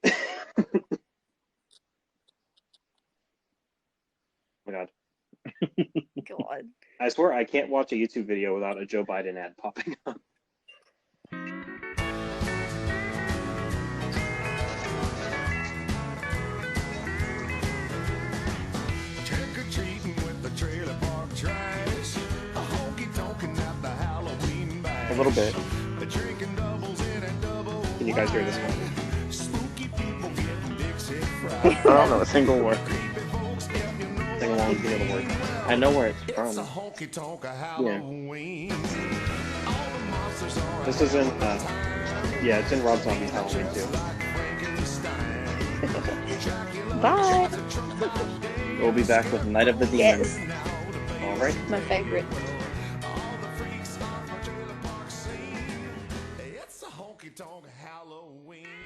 Speaker 2: Oh my god.
Speaker 3: God.
Speaker 2: I swear I can't watch a YouTube video without a Joe Biden ad popping up.
Speaker 1: A little bit.
Speaker 2: Can you guys hear this one?
Speaker 1: I don't know a single word.
Speaker 2: Sing along if you know the word.
Speaker 1: I know where it's from. Yeah.
Speaker 2: This is in, yeah, it's in Rob Zombie's Halloween too.
Speaker 3: Bye.
Speaker 1: We'll be back with Night of the Demons.
Speaker 2: All right.
Speaker 3: My favorite.
Speaker 6: dog Halloween.